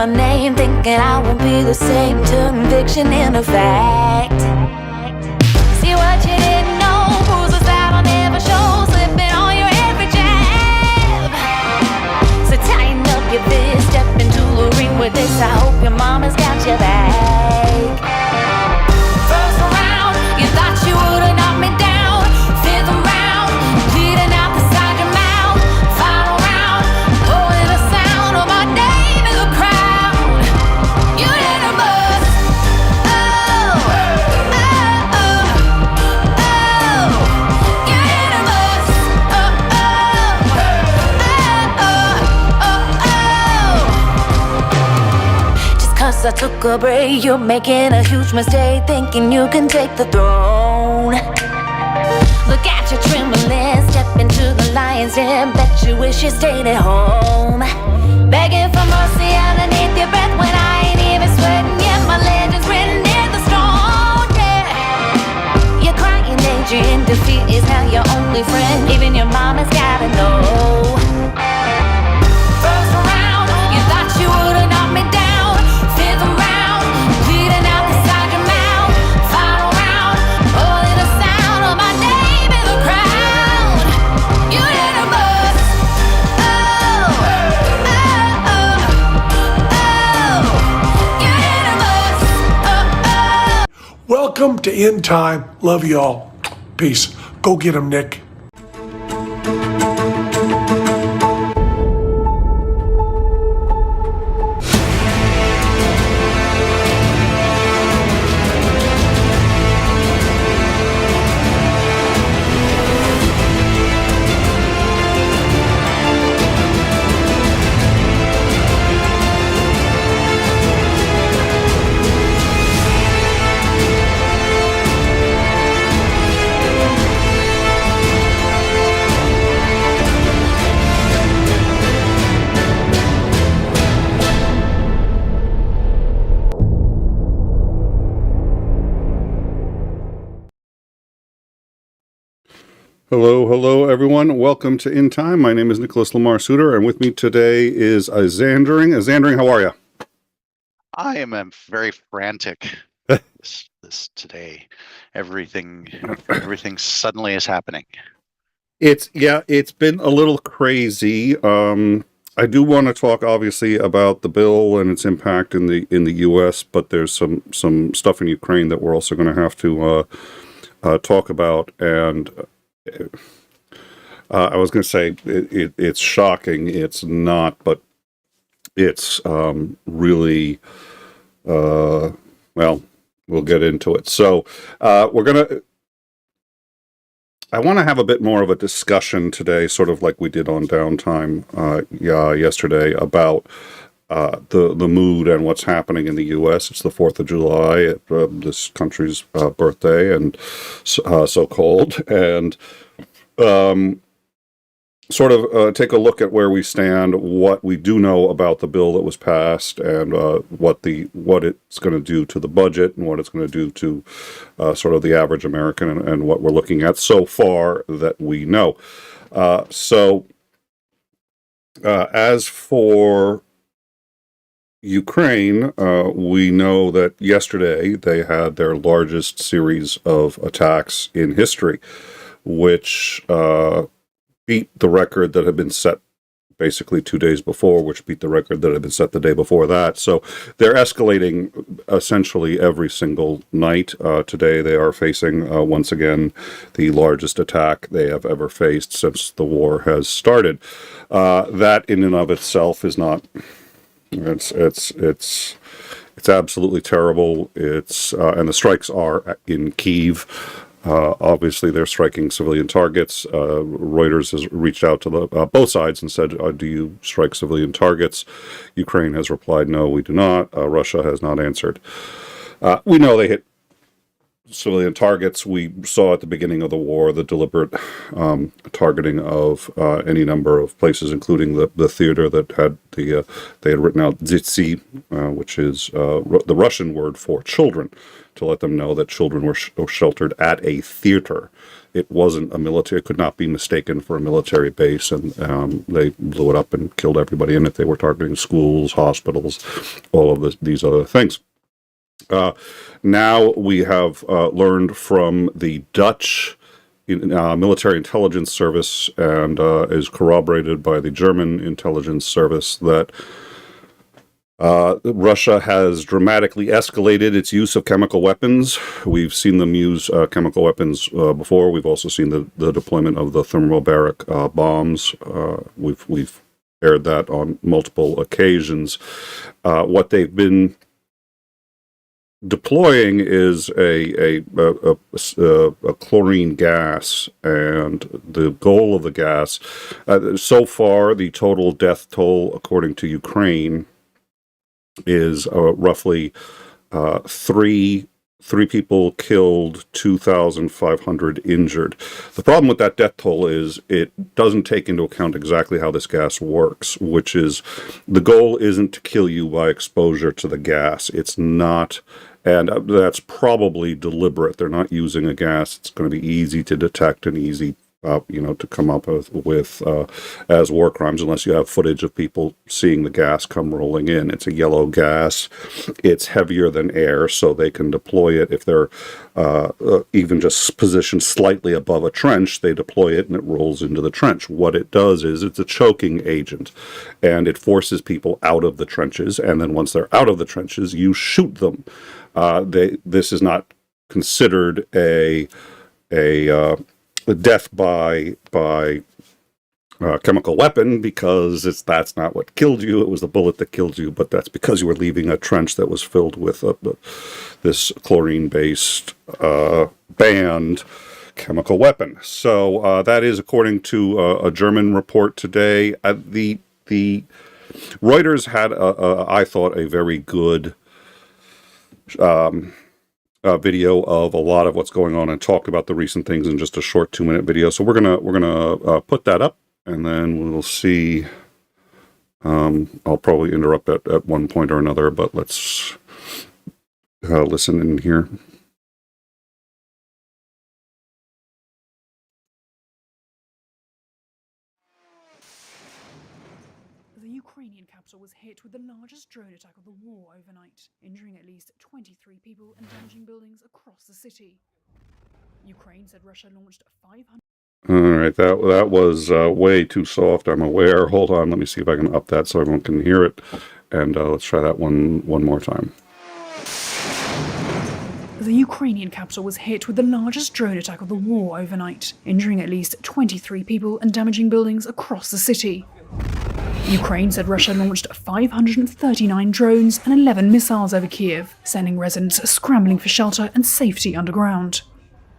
my name, thinking I won't be the same. Turn fiction into fact. See what you didn't know, bruises that I'll never show, slipping on your every jab. So tighten up your fist, step into the ring with this. I hope your mama's got your back. First round, you thought you would've knocked me down. Fifth round, bleeding out the side of your mouth. Final round, pulling the sound of my name in the crowd. You hit a buzz. Oh, oh, oh, oh. You hit a buzz. Oh, oh, oh, oh, oh. Just 'cause I took a break, you're making a huge mistake, thinking you can take the throne. Look at you trembling, step into the lion's den. Bet you wish you stayed at home, begging for mercy underneath your breath when I ain't even sweating yet. My legend's written in the stone, yeah. You're crying age in defeat is now your only friend. Even your mama's gotta know. First round, you thought you would've knocked me down. Fifth round, bleeding out the side of your mouth. Final round, pulling the sound of my name in the crowd. You hit a buzz. Oh, oh, oh, oh. You hit a buzz. Oh, oh. Welcome to End Time. Love y'all. Peace. Go get 'em, Nick. Hello, everyone. Welcome to In Time. My name is Nicholas Lamar Suter, and with me today is 𝐒𝐸𝐿. 𝐒𝐸𝐿, how are you? I am very frantic this today. Everything suddenly is happening. It's been a little crazy. I do want to talk, obviously, about the bill and its impact in the U.S., but there's some stuff in Ukraine that we're also going to have to talk about. And I was going to say it's shocking. It's not, but it's really well. We'll get into it. So I want to have a bit more of a discussion today, sort of like we did on Downtime yesterday, about the mood and what's happening in the U.S. It's the 4th of July, this country's birthday, and so-called, and sort of take a look at where we stand, what we do know about the bill that was passed, and what it's going to do to the budget, and what it's going to do to sort of the average American, and what we're looking at so far that we know. As for Ukraine, we know that yesterday they had their largest series of attacks in history, which beat the record that had been set basically 2 days before, which beat the record that had been set the day before that. So they're escalating essentially every single night. Today they are facing, once again, the largest attack they have ever faced since the war has started. That in and of itself is not... It's absolutely terrible. And the strikes are in Kyiv. Obviously, they're striking civilian targets. Reuters has reached out to both sides and said, do you strike civilian targets? Ukraine has replied, no, we do not. Russia has not answered. We know they hit civilian targets. We saw at the beginning of the war the deliberate targeting of any number of places, including the theater that had they had written out 𝐍𝐢𝐜𝐡𝐨𝐥𝐚𝐬, which is the Russian word for children, to let them know that children were sheltered at a theater. It wasn't a military; it could not be mistaken for a military base, and they blew it up and killed everybody in it. They were targeting schools, hospitals, all of these other things. Now we have learned from the Dutch military intelligence service, and is corroborated by the German intelligence service, that Russia has dramatically escalated its use of chemical weapons. We've seen them use chemical weapons before. We've also seen the deployment of the thermobaric bombs. We've aired that on multiple occasions. What they've been deploying is a chlorine gas, and the goal of the gas, so far the total death toll according to Ukraine is roughly three people killed, 2,500 injured. The problem with that death toll is it doesn't take into account exactly how this gas works, which is the goal isn't to kill you by exposure to the gas. It's not, and that's probably deliberate. They're not using a gas it's going to be easy to detect and easy to come up with as war crimes, unless you have footage of people seeing the gas come rolling in. It's a yellow gas. It's heavier than air, so they can deploy it if they're even just positioned slightly above a trench. They deploy it and it rolls into the trench. What it does is it's a choking agent, and it forces people out of the trenches, and then once they're out of the trenches, you shoot them. This is not considered a death by chemical weapon, because that's not what killed you. It was the bullet that killed you, but that's because you were leaving a trench that was filled with this chlorine-based banned chemical weapon. So that is according to a German report today. The Reuters had I thought a very good video of a lot of what's going on, and talked about the recent things in just a short 2-minute video. So we're gonna put that up, and then we'll see. I'll probably interrupt at one point or another, but let's listen in here. The Ukrainian capital was hit with the largest drone attack of the war overnight, injuring at least 23 people and damaging buildings across the city. Ukraine said Russia launched 500... All right, that was way too soft, I'm aware. Hold on, let me see if I can up that so everyone can hear it. And let's try that one more time. The Ukrainian capital was hit with the largest drone attack of the war overnight, injuring at least 23 people and damaging buildings across the city. Ukraine said Russia launched 539 drones and 11 missiles over Kyiv, sending residents scrambling for shelter and safety underground.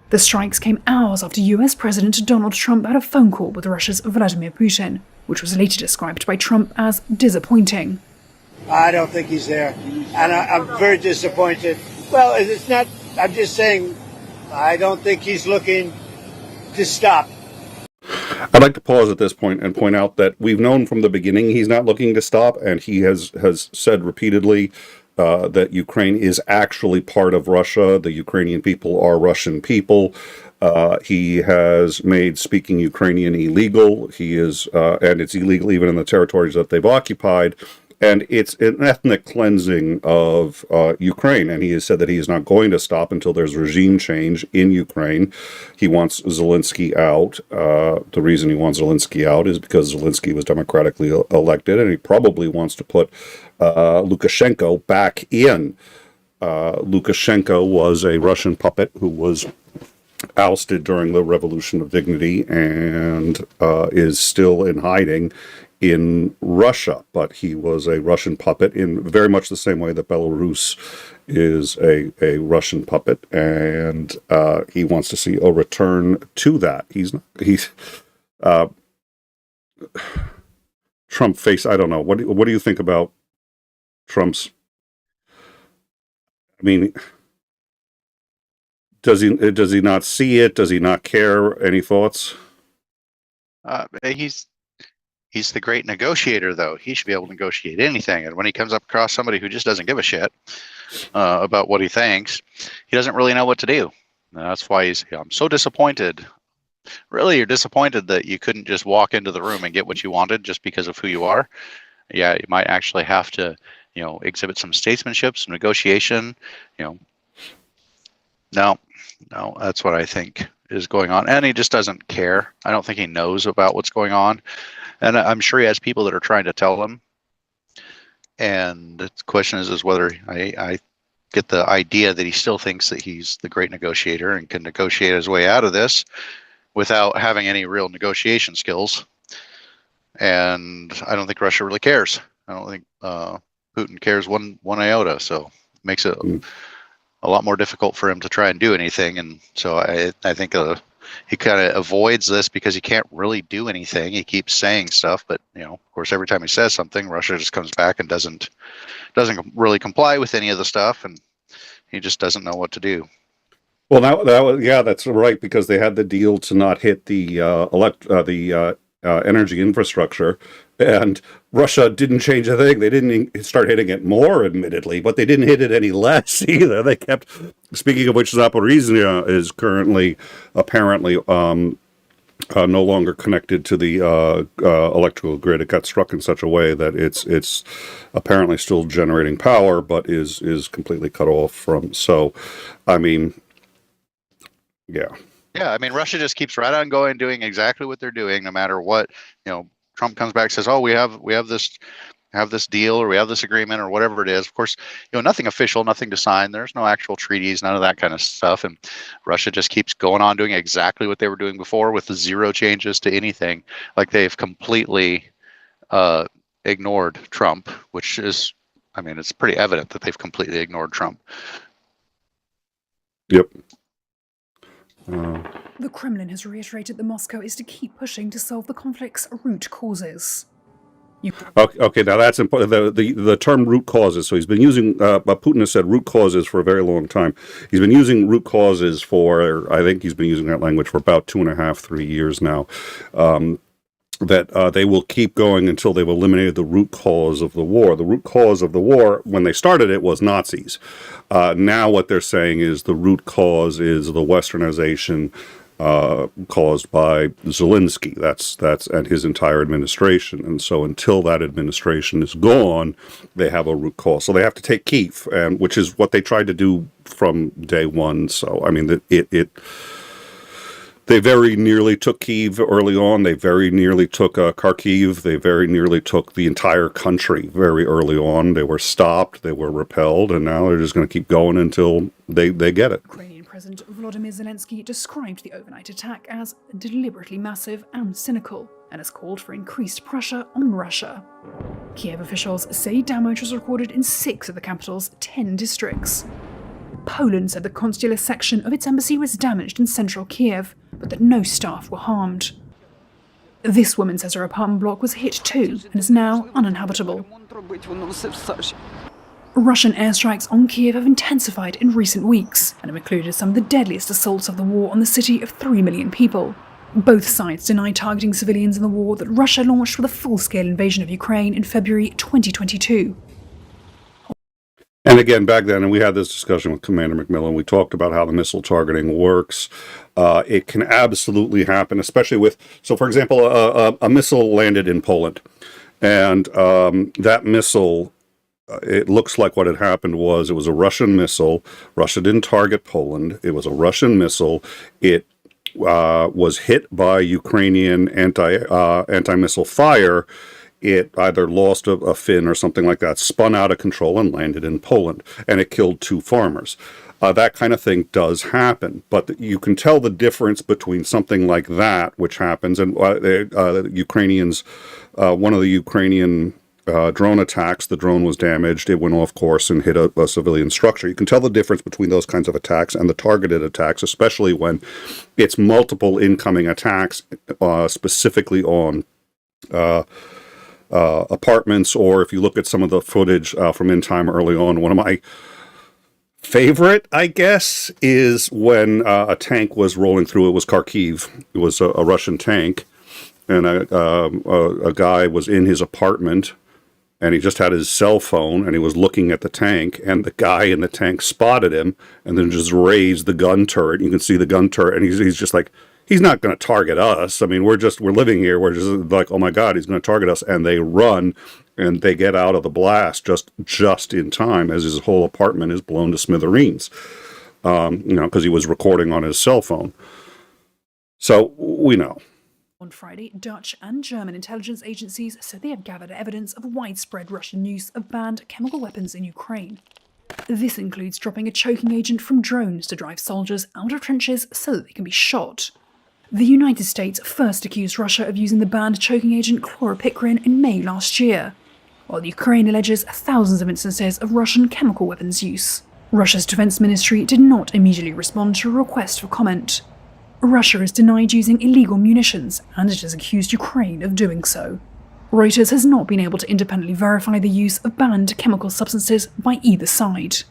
The strikes came hours after US President Donald Trump had a phone call with Russia's Vladimir Putin, which was later described by Trump as disappointing. I don't think he's there, and I'm very disappointed. Well, it's not, I'm just saying, I don't think he's looking to stop. I'd like to pause at this point and point out that we've known from the beginning he's not looking to stop, and he has said repeatedly that Ukraine is actually part of Russia. The Ukrainian people are Russian people. He has made speaking Ukrainian illegal. And it's illegal even in the territories that they've occupied. And it's an ethnic cleansing of Ukraine. And he has said that he is not going to stop until there's regime change in Ukraine. He wants Zelensky out. The reason he wants Zelensky out is because Zelensky was democratically elected, and he probably wants to put Lukashenko back in. Lukashenko was a Russian puppet who was ousted during the Revolution of Dignity and is still in hiding in Russia, but he was a Russian puppet in very much the same way that Belarus is a Russian puppet, and he wants to see a return to that. He's Trump face. I don't know. What do you think about Trump's? I mean, Does he not see it? Does he not care? Any thoughts? He's the great negotiator, though. He should be able to negotiate anything. And when he comes up across somebody who just doesn't give a shit about what he thinks, he doesn't really know what to do. And that's why I'm so disappointed. Really, you're disappointed that you couldn't just walk into the room and get what you wanted just because of who you are. Yeah, you might actually have to, exhibit some statesmanship, some negotiation. No, that's what I think is going on. And he just doesn't care. I don't think he knows about what's going on. And I'm sure he has people that are trying to tell him. And the question is whether I get the idea that he still thinks that he's the great negotiator and can negotiate his way out of this without having any real negotiation skills. And I don't think Russia really cares. I don't think Putin cares one iota. So it makes it a lot more difficult for him to try and do anything. And so I think he kind of avoids this because he can't really do anything. He keeps saying stuff, but of course, every time he says something, Russia just comes back and doesn't really comply with any of the stuff, and he just doesn't know what to do. Well, that's right, because they had the deal to not hit the energy infrastructure, and Russia didn't change a thing. They didn't start hitting it more, admittedly, but they didn't hit it any less either. They kept. Speaking of which, Zaporizhzhia is currently apparently no longer connected to the electrical grid. It got struck in such a way that it's apparently still generating power, but is completely cut off from. So, I mean, yeah. Yeah, I mean, Russia just keeps right on going, doing exactly what they're doing, no matter what. Trump comes back and says, "Oh, we have this deal, or we have this agreement, or whatever it is." Of course, nothing official, nothing to sign. There's no actual treaties, none of that kind of stuff. And Russia just keeps going on doing exactly what they were doing before, with zero changes to anything. Like, they've completely ignored Trump, which is, I mean, it's pretty evident that they've completely ignored Trump. Yep. The Kremlin has reiterated that Moscow is to keep pushing to solve the conflict's root causes. Okay, now that's important. The term root causes. So he's been using, Putin has said root causes for a very long time. He's been using root causes for, I think he's been using that language for about 2.5, 3 years now. That they will keep going until they've eliminated the root cause of the war. The root cause of the war, when they started it, was Nazis. Now what they're saying is the root cause is the westernization caused by Zelensky. That's and his entire administration. And so until that administration is gone, they have a root cause. So they have to take Kyiv, which is what they tried to do from day one. So I mean, they very nearly took Kyiv early on. They very nearly took Kharkiv. They very nearly took the entire country very early on. They were stopped. They were repelled, and now they're just going to keep going until they get it. Ukrainian President Volodymyr Zelensky described the overnight attack as deliberately massive and cynical, and has called for increased pressure on Russia. Kiev officials say damage was recorded in 6 of the capital's 10 districts. Poland said the consular section of its embassy was damaged in central Kiev, but that no staff were harmed. This woman says her apartment block was hit too, and is now uninhabitable. Russian airstrikes on Kiev have intensified in recent weeks, and have included some of the deadliest assaults of the war on the city of 3 million people. Both sides deny targeting civilians in the war that Russia launched with a full-scale invasion of Ukraine in February 2022. And again, back then, and we had this discussion with Commander McMillan, we talked about how the missile targeting works. It can absolutely happen, especially with, so for example, a missile landed in Poland. And that missile, it looks like what had happened was it was a Russian missile. Russia didn't target Poland. It was a Russian missile. It was hit by Ukrainian anti-missile fire. It either lost a fin or something like that, spun out of control and landed in Poland, and it killed 2 farmers. That kind of thing does happen, but you can tell the difference between something like that, which happens, and the Ukrainians, one of the Ukrainian drone attacks, the drone was damaged, it went off course and hit a civilian structure. You can tell the difference between those kinds of attacks and the targeted attacks, especially when it's multiple incoming attacks, specifically on apartments, or if you look at some of the footage from In Time early on, one of my favorite, I guess, is when a tank was rolling through. It was Kharkiv. It was a Russian tank, and a guy was in his apartment, and he just had his cell phone, and he was looking at the tank, and the guy in the tank spotted him, and then just raised the gun turret. You can see the gun turret, and he's just like, he's not going to target us. I mean, we're living here. We're just like, oh my God, he's going to target us. And they run, and they get out of the blast just in time as his whole apartment is blown to smithereens. Because he was recording on his cell phone. So we know. On Friday, Dutch and German intelligence agencies said they have gathered evidence of widespread Russian use of banned chemical weapons in Ukraine. This includes dropping a choking agent from drones to drive soldiers out of trenches so that they can be shot. The United States first accused Russia of using the banned choking agent chloropicrin in May last year, while Ukraine alleges thousands of instances of Russian chemical weapons use. Russia's defense ministry did not immediately respond to a request for comment. Russia has denied using illegal munitions, and it has accused Ukraine of doing so. Reuters has not been able to independently verify the use of banned chemical substances by either side.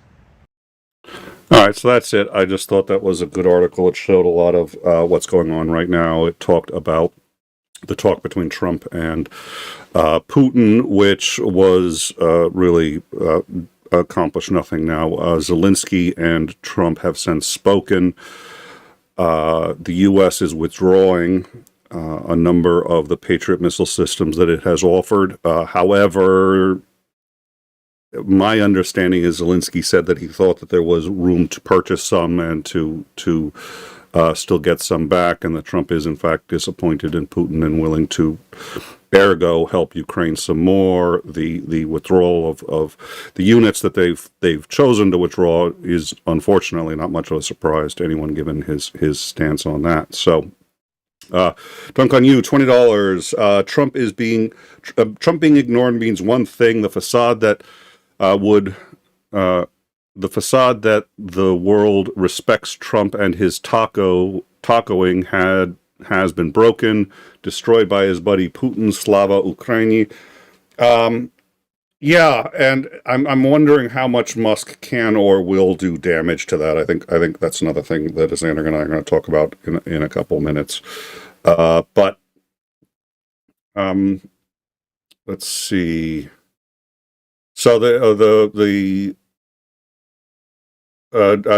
All right, so that's it. I just thought that was a good article. It showed a lot of what's going on right now. It talked about the talk between Trump and Putin, which was really accomplished nothing now. Zelensky and Trump have since spoken. The U.S. is withdrawing a number of the Patriot missile systems that it has offered. However, my understanding is Zelensky said that he thought that there was room to purchase some and to still get some back, and that Trump is in fact disappointed in Putin and willing to, ergo, help Ukraine some more. The withdrawal of the units that they've chosen to withdraw is unfortunately not much of a surprise to anyone given his stance on that. So, Dunk on You, $20. Trump being ignored means one thing: the facade that the world respects Trump and his tacoing has been broken, destroyed by his buddy Putin. Slava Ukraini. Yeah, and I'm wondering how much Musk can or will do damage to that. I think that's another thing that Xander and I are going to talk about in a couple minutes. But let's see. So the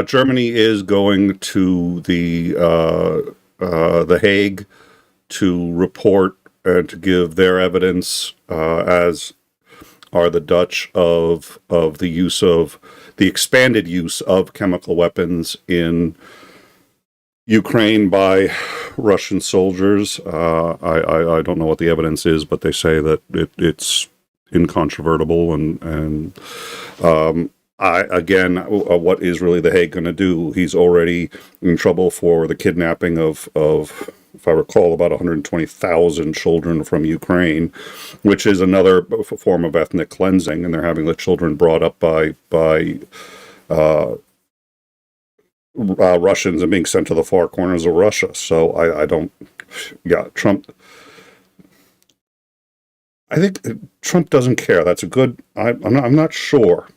Germany is going to the Hague to report and to give their evidence, as are the Dutch, of the use of the expanded use of chemical weapons in Ukraine by Russian soldiers. I don't know what the evidence is, but they say that it's incontrovertible, and what is really The Hague going to do? He's already in trouble for the kidnapping of, if I recall, about 120,000 children from Ukraine, which is another form of ethnic cleansing, and they're having the children brought up by Russians and being sent to the far corners of Russia. So Trump. I think Trump doesn't care. That's a good. I'm not sure.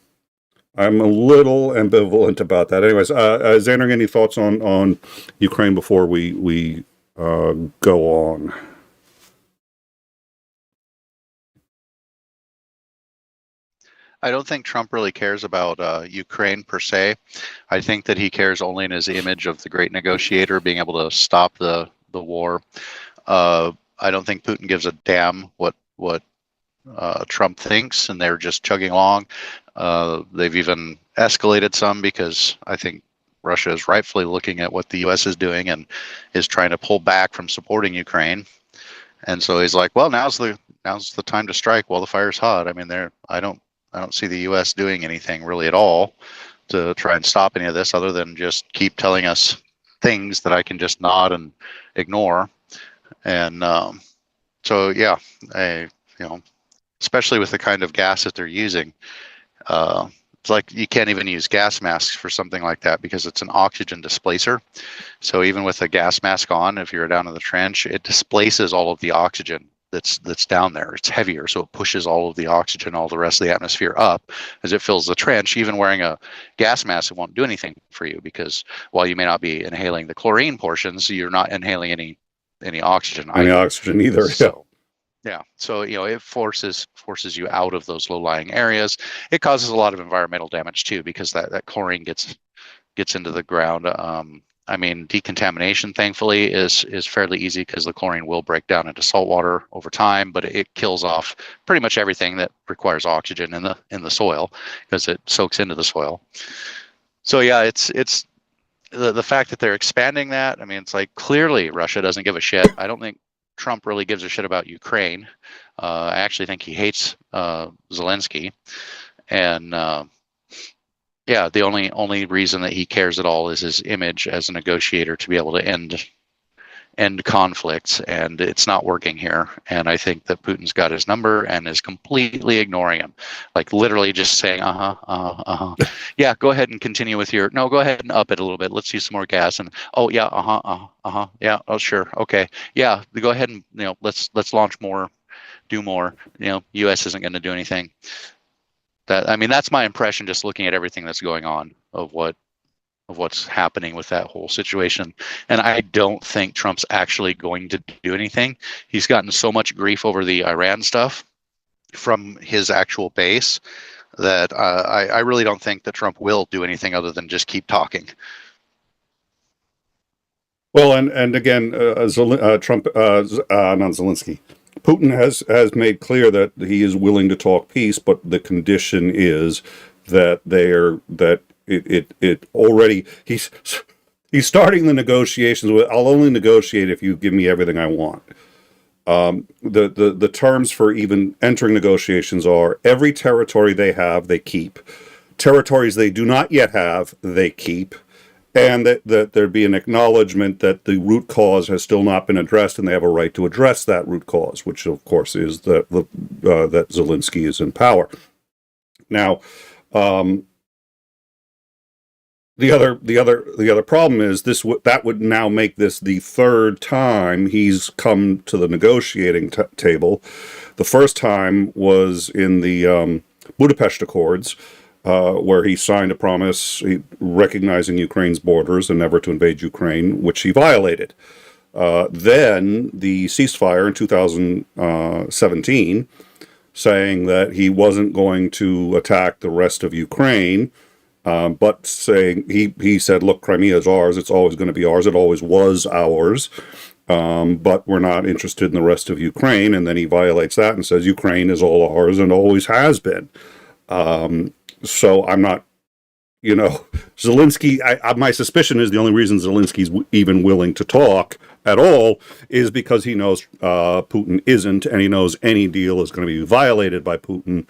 I'm a little ambivalent about that. Anyways, Xander, any thoughts on Ukraine before we go on? I don't think Trump really cares about Ukraine per se. I think that he cares only in his image of the great negotiator, being able to stop the war. I don't think Putin gives a damn what Trump thinks, and they're just chugging along. They've even escalated some because I think Russia is rightfully looking at what the U.S. is doing and is trying to pull back from supporting Ukraine. And so he's like, well, now's the time to strike while the fire's hot. I mean, I don't see the U.S. doing anything really at all to try and stop any of this, other than just keep telling us things that I can just nod and ignore. And especially with the kind of gas that they're using, it's like you can't even use gas masks for something like that because it's an oxygen displacer. So even with a gas mask on, if you're down in the trench, it displaces all of the oxygen that's down there. It's heavier, so it pushes all of the oxygen, all the rest of the atmosphere up as it fills the trench. Even wearing a gas mask, it won't do anything for you, because while you may not be inhaling the chlorine portions, you're not inhaling any oxygen either. So, yeah. So, it forces you out of those low-lying areas. It causes a lot of environmental damage too, because that chlorine gets into the ground. Decontamination, thankfully, is fairly easy, because the chlorine will break down into salt water over time, but it kills off pretty much everything that requires oxygen in the soil, because it soaks into the soil. So yeah, it's the fact that they're expanding that. It's like, clearly Russia doesn't give a shit. I don't think Trump really gives a shit about Ukraine. I actually think he hates Zelensky, and yeah, the only reason that he cares at all is his image as a negotiator to be able to end conflicts, and it's not working here. And I think that Putin's got his number and is completely ignoring him, like literally just saying, yeah, go ahead and continue with go ahead and up it a little bit. Let's use some more gas. And oh yeah, yeah, oh sure, okay, yeah, go ahead and let's launch more, do more. U.S. isn't going to do anything. That's my impression, just looking at everything that's going on, of what's happening with that whole situation. And I don't think Trump's actually going to do anything. He's gotten so much grief over the Iran stuff from his actual base that I really don't think that Trump will do anything other than just keep talking. Well, and again, Trump, not Zelensky, Putin has made clear that he is willing to talk peace, but the condition is that he's starting the negotiations with, I'll only negotiate if you give me everything I want. The terms for even entering negotiations are: every territory they have, they keep. Territories they do not yet have, they keep. And that there be an acknowledgement that the root cause has still not been addressed, and they have a right to address that root cause, which of course is that Zelensky is in power. Now, the other problem is that would now make this the third time he's come to the negotiating table. The first time was in the Budapest Accords, where he signed a promise recognizing Ukraine's borders and never to invade Ukraine, which he violated. Then the ceasefire in 2017, saying that he wasn't going to attack the rest of Ukraine, but saying he said, look, Crimea is ours. It's always going to be ours. It always was ours. But we're not interested in the rest of Ukraine. And then he violates that and says Ukraine is all ours and always has been. So I'm not, Zelensky, my suspicion is the only reason Zelensky's even willing to talk at all is because he knows Putin isn't, and he knows any deal is going to be violated by Putin,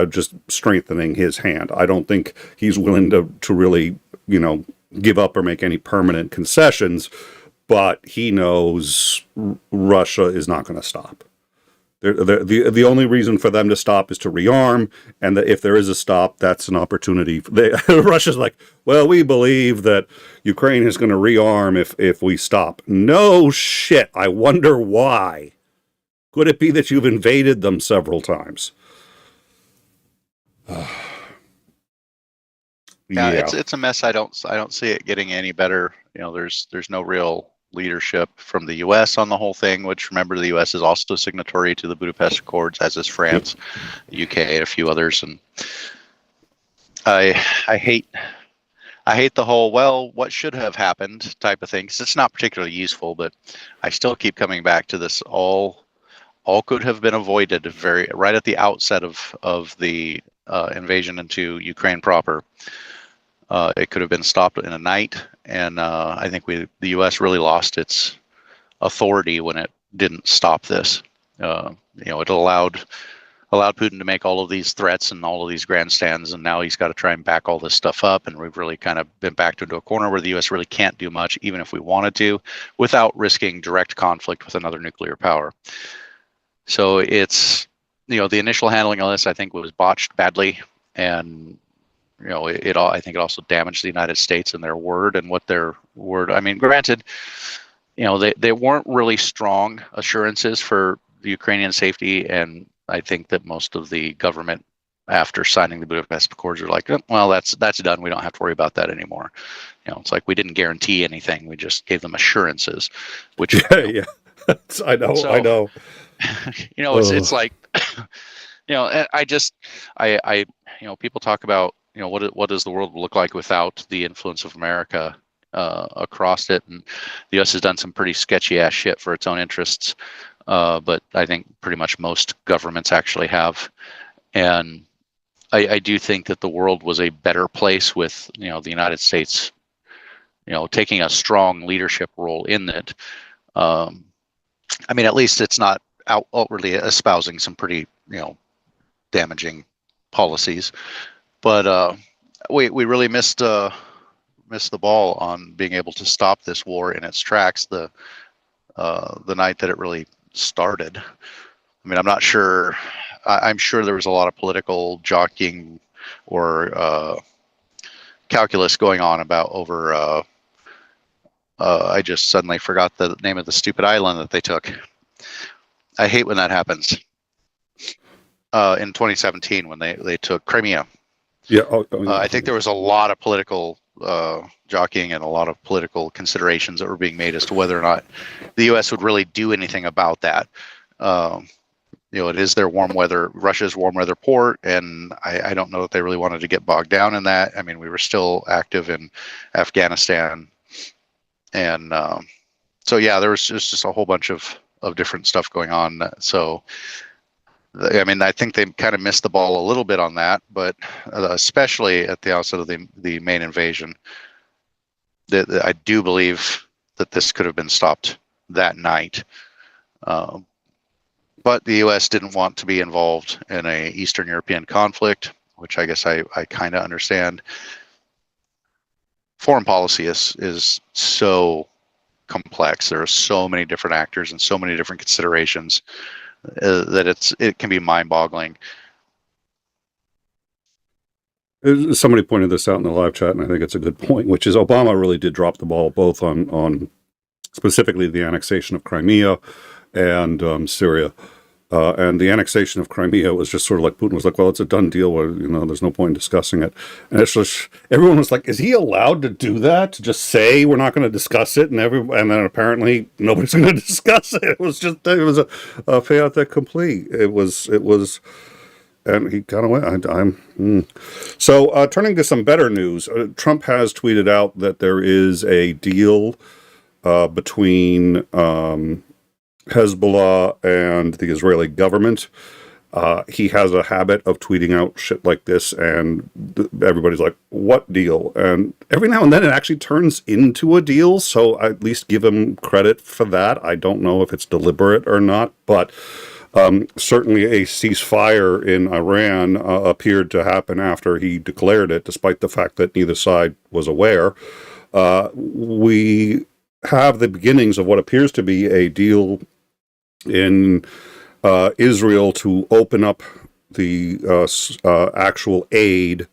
just strengthening his hand. I don't think he's willing to really, give up or make any permanent concessions, but he knows Russia is not going to stop. The only reason for them to stop is to rearm, and that if there is a stop, that's an opportunity. Russia's like, well, we believe that Ukraine is going to rearm if we stop. No shit. I wonder why. Could it be that you've invaded them several times? Yeah, it's a mess. I don't see it getting any better. There's no real leadership from the U.S. on the whole thing, which, remember, the U.S. is also signatory to the Budapest Accords, as is France, the UK, and a few others. And I hate the whole, well, what should have happened type of thing, because it's not particularly useful, but I still keep coming back to this. All could have been avoided right at the outset of the invasion into Ukraine proper. It could have been stopped in a night, and I think the U.S. really lost its authority when it didn't stop this. It allowed Putin to make all of these threats and all of these grandstands, and now he's got to try and back all this stuff up, and we've really kind of been backed into a corner where the U.S. really can't do much, even if we wanted to, without risking direct conflict with another nuclear power. So it's, the initial handling of this, I think, was botched badly, and I think it also damaged the United States and their word and what their word. Granted, they weren't really strong assurances for the Ukrainian safety, and I think that most of the government, after signing the Budapest Accords, are like, "Oh, well, that's done. We don't have to worry about that anymore." It's like we didn't guarantee anything; we just gave them assurances, which Yeah. I know. So, I know. it's like, I people talk about, what does the world look like without the influence of America across it, and the U.S. has done some pretty sketchy ass shit for its own interests, but I think pretty much most governments actually have, and I do think that the world was a better place with the United States taking a strong leadership role in it. I mean, at least it's not outwardly espousing some pretty damaging policies, but we really missed the ball on being able to stop this war in its tracks the night that it really started. I mean, I'm not sure. I'm sure there was a lot of political jockeying or calculus going on over. I just suddenly forgot the name of the stupid island that they took. I hate when that happens. In 2017, when they took Crimea. Yeah. I think there was a lot of political jockeying and a lot of political considerations that were being made as to whether or not the U.S. would really do anything about that. It is their Russia's warm weather port, and I don't know that they really wanted to get bogged down in that. I mean, we were still active in Afghanistan, and so yeah, there was just a whole bunch of different stuff going on. So, I mean, I think they kind of missed the ball a little bit on that, but especially at the outset of the main invasion, I do believe that this could have been stopped that night. But the U.S. didn't want to be involved in a Eastern European conflict, which I guess I kind of understand. Foreign policy is so complex. There are so many different actors and so many different considerations that it can be mind-boggling. Somebody pointed this out in the live chat, and I think it's a good point, which is Obama really did drop the ball both on specifically the annexation of Crimea and Syria. And the annexation of Crimea was just sort of like Putin was like, well, it's a done deal. Where, there's no point in discussing it. And it's just, everyone was like, is he allowed to do that? To just say we're not going to discuss it? And then apparently nobody's going to discuss it. It was a fait accompli. It was, and he kind of went, So turning to some better news, Trump has tweeted out that there is a deal between Hezbollah and the Israeli government. He has a habit of tweeting out shit like this, and everybody's like, what deal? And every now and then it actually turns into a deal, so I at least give him credit for that. I don't know if it's deliberate or not, but certainly a ceasefire in Iran appeared to happen after he declared it, despite the fact that neither side was aware. We have the beginnings of what appears to be a deal in Israel to open up the actual aid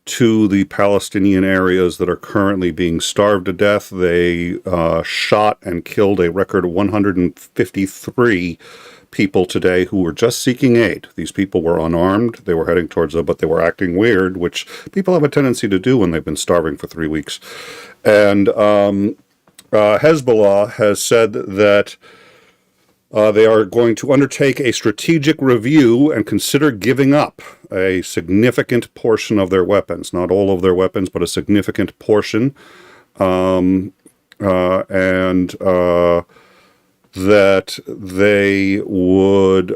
to the Palestinian areas that are currently being starved to death. They shot and killed a record 153 people today who were just seeking aid. These people were unarmed. They were heading towards them, but they were acting weird, which people have a tendency to do when they've been starving for 3 weeks. And Hezbollah has said that they are going to undertake a strategic review and consider giving up a significant portion of their weapons. Not all of their weapons, but a significant portion. That they would,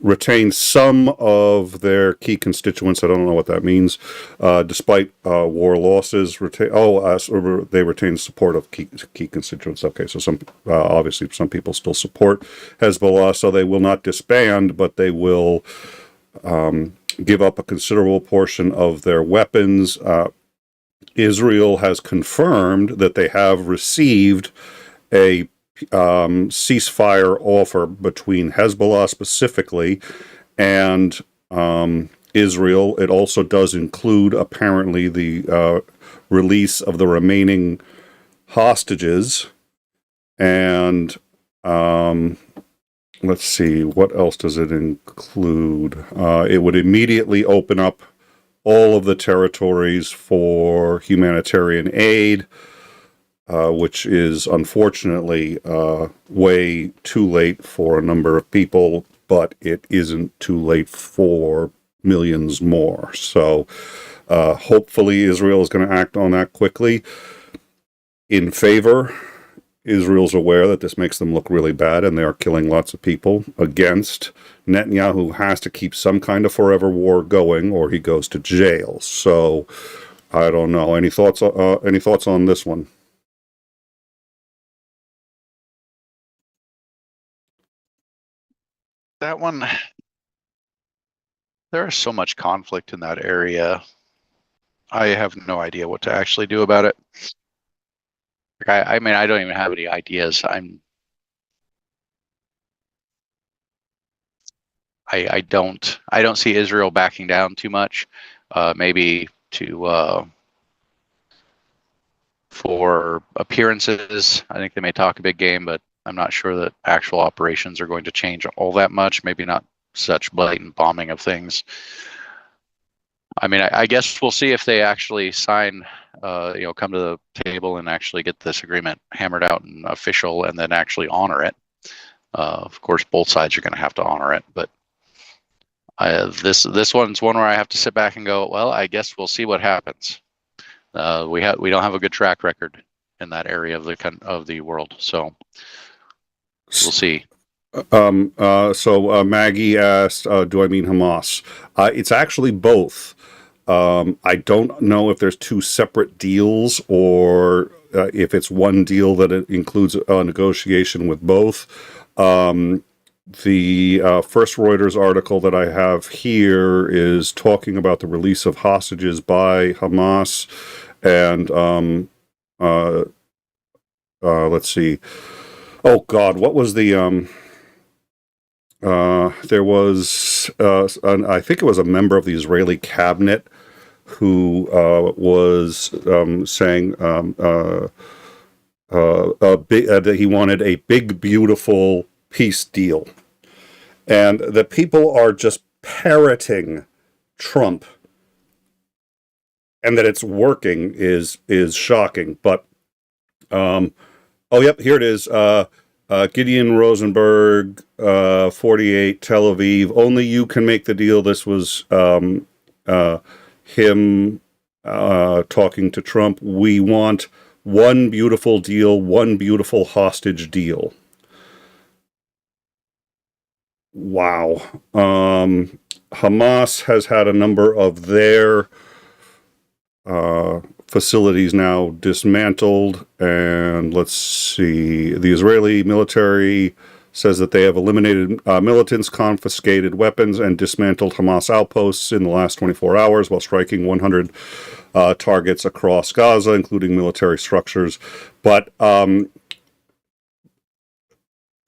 retain some of their key constituents. I don't know what that means. Despite war losses, they retain support of key constituents. Okay, so obviously some people still support Hezbollah, so they will not disband, but they will give up a considerable portion of their weapons. Israel has confirmed that they have received a ceasefire offer between Hezbollah specifically and Israel. It also does include, apparently, the release of the remaining hostages. And let's see, what else does it include? It would immediately open up all of the territories for humanitarian aid, which is unfortunately way too late for a number of people, but it isn't too late for millions more. So hopefully Israel is going to act on that quickly. In favor, Israel's aware that this makes them look really bad and they are killing lots of people. Against, Netanyahu has to keep some kind of forever war going or he goes to jail. So I don't know. Any thoughts on this one? That one, there is so much conflict in that area. I have no idea what to actually do about it. I mean, I don't even have any ideas. I don't see Israel backing down too much. Maybe for appearances, I think they may talk a big game, but I'm not sure that actual operations are going to change all that much. Maybe not such blatant bombing of things. I mean, I guess we'll see if they actually sign, come to the table and actually get this agreement hammered out and official and then actually honor it. Of course, both sides are going to have to honor it, but this one's one where I have to sit back and go, well, I guess we'll see what happens. We don't have a good track record in that area of the world, so we'll see. So Maggie asked, do I mean Hamas? It's actually both. I don't know if there's two separate deals or if it's one deal that it includes a negotiation with both. The first Reuters article that I have here is talking about the release of hostages by Hamas, and let's see. Oh God, what was the there was I think it was a member of the Israeli cabinet who was saying that he wanted a big, beautiful peace deal. And the people are just parroting Trump. And that it's working is shocking. But, oh, yep, here it is. Gideon Rosenberg, 48, Tel Aviv. Only you can make the deal. This was him talking to Trump. We want one beautiful deal, one beautiful hostage deal. Wow. Hamas has had a number of their facilities now dismantled, and let's see, the Israeli military says that they have eliminated militants, confiscated weapons, and dismantled Hamas outposts in the last 24 hours while striking 100 targets across Gaza, including military structures. But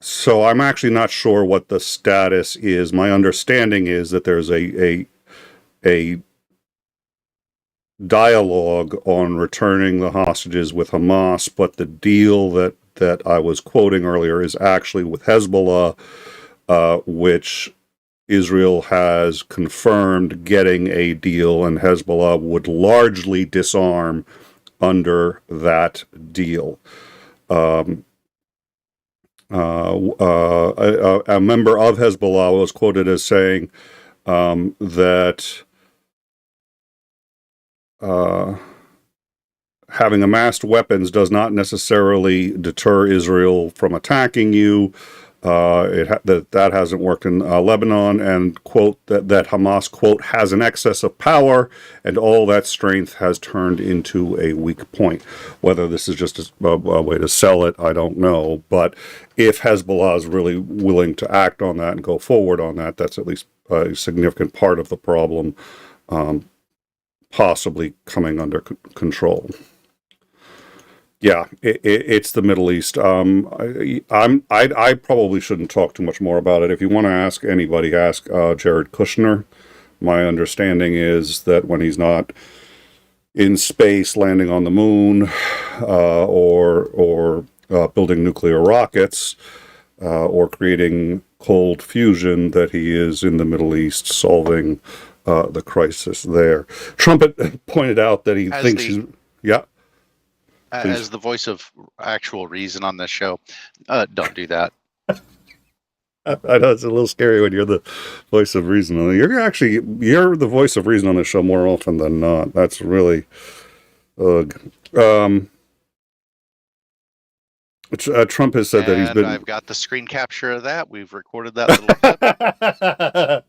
so I'm actually not sure what the status is. My understanding is that there's a dialogue on returning the hostages with Hamas, but the deal that I was quoting earlier is actually with Hezbollah, which Israel has confirmed getting a deal, and Hezbollah would largely disarm under that deal. A member of Hezbollah was quoted as saying that having amassed weapons does not necessarily deter Israel from attacking you. That hasn't worked in Lebanon, and quote that Hamas, quote, has an excess of power, and all that strength has turned into a weak point. Whether this is just a way to sell it, I don't know. But if Hezbollah is really willing to act on that and go forward on that, that's at least a significant part of the problem, possibly coming under control. Yeah, it's the Middle East. I probably shouldn't talk too much more about it. If you want to ask anybody, ask Jared Kushner, My understanding is that when he's not in space, landing on the moon, or building nuclear rockets, or creating cold fusion, that he is in the Middle East solving the crisis there. Trump had pointed out that he thinks he's... Yeah. As the voice of actual reason on this show, don't do that. I know it's a little scary when you're the voice of reason. You're the voice of reason on the show more often than not. That's really... Trump has said that he's been... I've got the screen capture of that. We've recorded that little clip.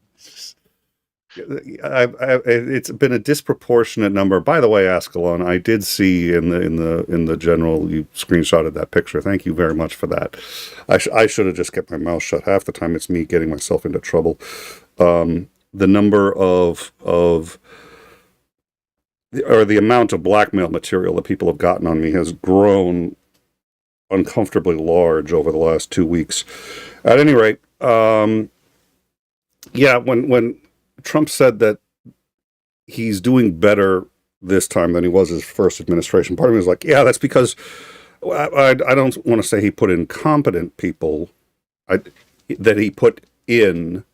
It's been a disproportionate number. By the way, Ascalon, I did see in the general, you screenshotted that picture. Thank you very much for that. I should have just kept my mouth shut. Half the time it's me getting myself into trouble. The number of the amount of blackmail material that people have gotten on me has grown uncomfortably large over the last 2 weeks. At any rate, when Trump said that he's doing better this time than he was his first administration, part of me was like, yeah, that's because I don't want to say he put in competent people, that he put in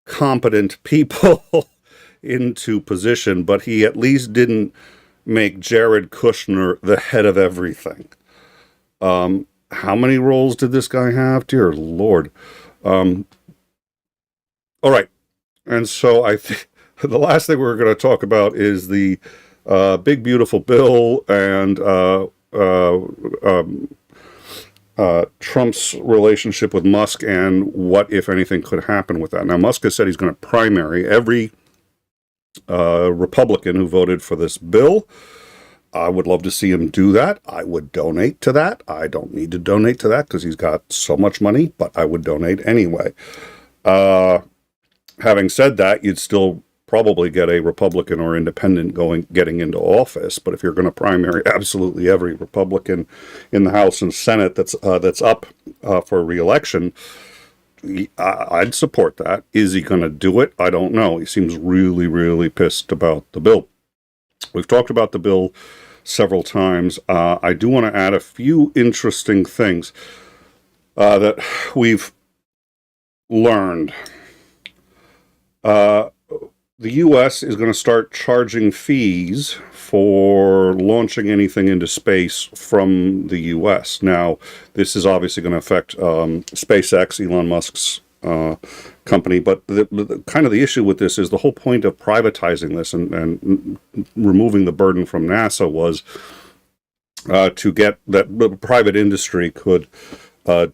competent people into position, but he at least didn't make Jared Kushner the head of everything. How many roles did this guy have? Dear Lord. All right. And so I think the last thing we're going to talk about is the big, beautiful bill and Trump's relationship with Musk and what, if anything, could happen with that. Now, Musk has said he's going to primary every Republican who voted for this bill. I would love to see him do that. I would donate to that. I don't need to donate to that because he's got so much money, but I would donate anyway. Having said that, you'd still probably get a Republican or independent getting into office. But if you're going to primary absolutely every Republican in the House and Senate that's up for re-election, I'd support that. Is he going to do it? I don't know. He seems really, really pissed about the bill. We've talked about the bill several times. I do want to add a few interesting things that we've learned. The U.S. is going to start charging fees for launching anything into space from the U.S. Now, this is obviously going to affect SpaceX, Elon Musk's company, but the kind of the issue with this is the whole point of privatizing this and removing the burden from NASA was to get that the private industry could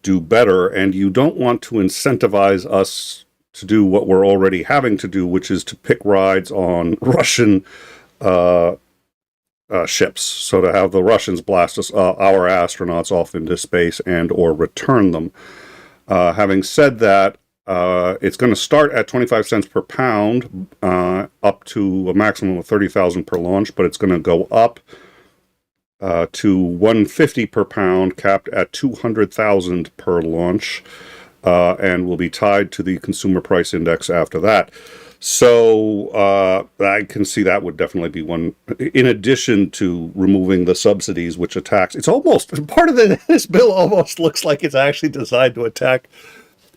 do better, and you don't want to incentivize us to do what we're already having to do, which is to pick rides on Russian ships. So to have the Russians blast us, our astronauts off into space and or return them. Having said that, it's going to start at 25 cents per pound, up to a maximum of 30,000 per launch, but it's going to go up to 150 per pound, capped at 200,000 per launch. And will be tied to the consumer price index after that. So I can see that would definitely be one, in addition to removing the subsidies, which attacks. It's almost, part of this bill almost looks like it's actually designed to attack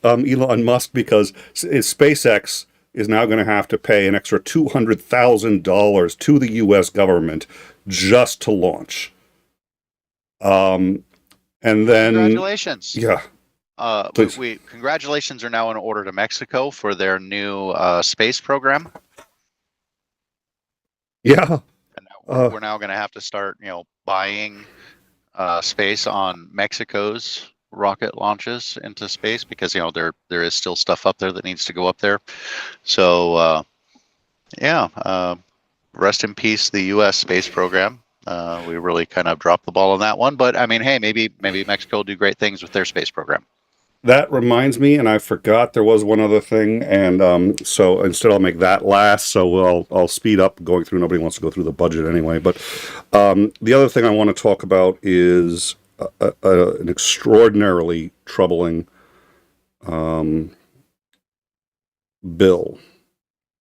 Elon Musk, because SpaceX is now going to have to pay an extra $200,000 to the U.S. government just to launch. And then... Congratulations. Yeah. Congratulations are now in order to Mexico for their new space program. Yeah. And we're now going to have to start, buying space on Mexico's rocket launches into space because, there is still stuff up there that needs to go up there. So, rest in peace, the U.S. space program. We really kind of dropped the ball on that one. But, I mean, hey, maybe Mexico will do great things with their space program. That reminds me, and I forgot there was one other thing, and so instead I'll make that last, so I'll speed up going through. Nobody wants to go through the budget anyway, but the other thing I want to talk about is an extraordinarily troubling bill.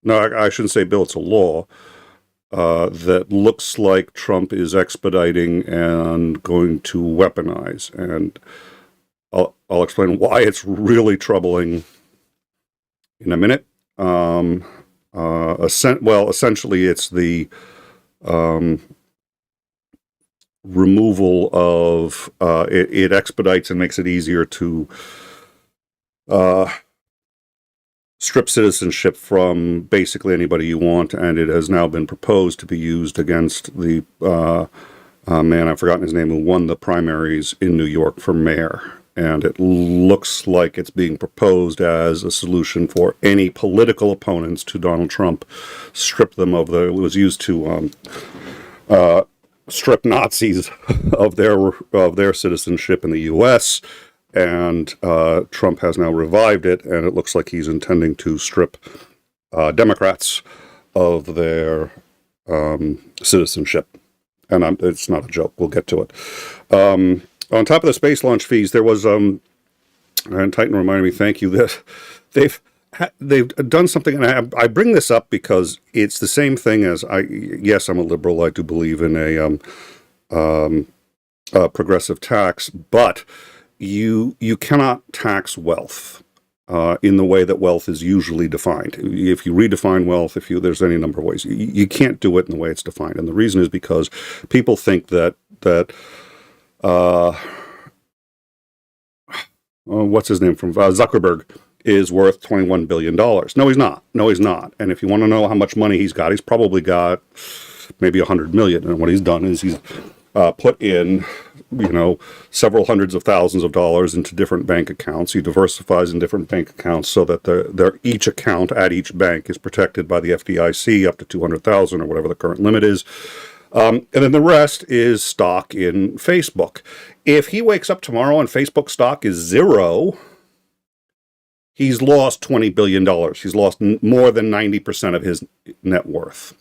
No, I shouldn't say bill, it's a law that looks like Trump is expediting and going to weaponize. And I'll explain why it's really troubling in a minute. Essentially, it's the removal of it expedites and makes it easier to strip citizenship from basically anybody you want, and it has now been proposed to be used against the man, I've forgotten his name, who won the primaries in New York for mayor. And it looks like it's being proposed as a solution for any political opponents to Donald Trump. Strip them of it was used to strip Nazis of their citizenship in the U.S., and Trump has now revived it, and it looks like he's intending to strip Democrats of their citizenship. And it's not a joke. We'll get to it. On top of the space launch fees, there was, and Titan reminded me, thank you, that they've done something, and I bring this up because it's the same thing as, yes, I'm a liberal, I do believe in a progressive tax, but you cannot tax wealth in the way that wealth is usually defined. If you redefine wealth, there's any number of ways, you can't do it in the way it's defined. And the reason is because people think that what's his name from Zuckerberg is worth $21 billion. No, he's not. And if you want to know how much money he's probably got maybe 100 million. And what he's done is he's put in, several hundreds of thousands of dollars into different bank accounts. He diversifies in different bank accounts so that each account at each bank is protected by the FDIC up to 200,000 or whatever the current limit is. And then the rest is stock in Facebook. If he wakes up tomorrow and Facebook stock is zero, he's lost $20 billion. He's lost more than 90% of his net worth.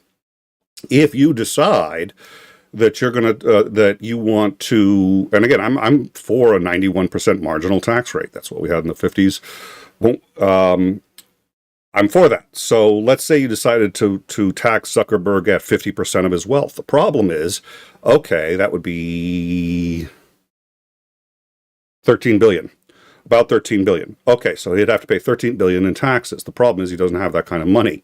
If you decide that you're going to, that you want to, and again, I'm for a 91% marginal tax rate. That's what we had in the 50s. I'm for that. So let's say you decided to tax Zuckerberg at 50% of his wealth. The problem is, okay, that would be 13 billion. About 13 billion. Okay, so he'd have to pay 13 billion in taxes. The problem is he doesn't have that kind of money.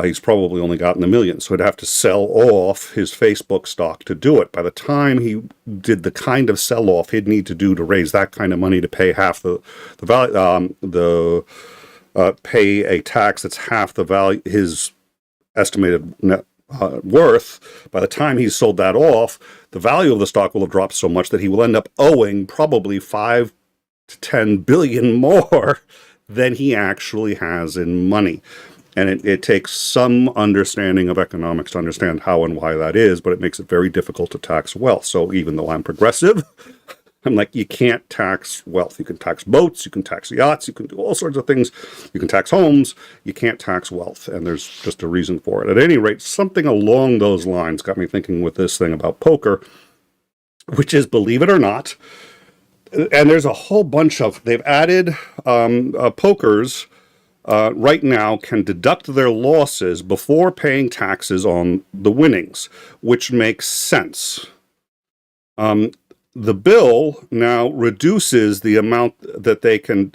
He's probably only gotten $1 million, so he'd have to sell off his Facebook stock to do it. By the time he did the kind of sell-off he'd need to do to raise that kind of money to pay half the value, pay a tax that's half the value, his estimated net worth, by the time he's sold that off, the value of the stock will have dropped so much that he will end up owing probably 5 to 10 billion more than he actually has in money. And it takes some understanding of economics to understand how and why that is, but it makes it very difficult to tax wealth. So even though I'm progressive, I'm like, you can't tax wealth. You can tax boats, you can tax yachts, you can do all sorts of things. You can tax homes, you can't tax wealth, and there's just a reason for it. At any rate, something along those lines got me thinking with this thing about poker, which is, believe it or not, and there's a whole bunch of, they've added pokers right now can deduct their losses before paying taxes on the winnings, which makes sense. The bill now reduces the amount that they can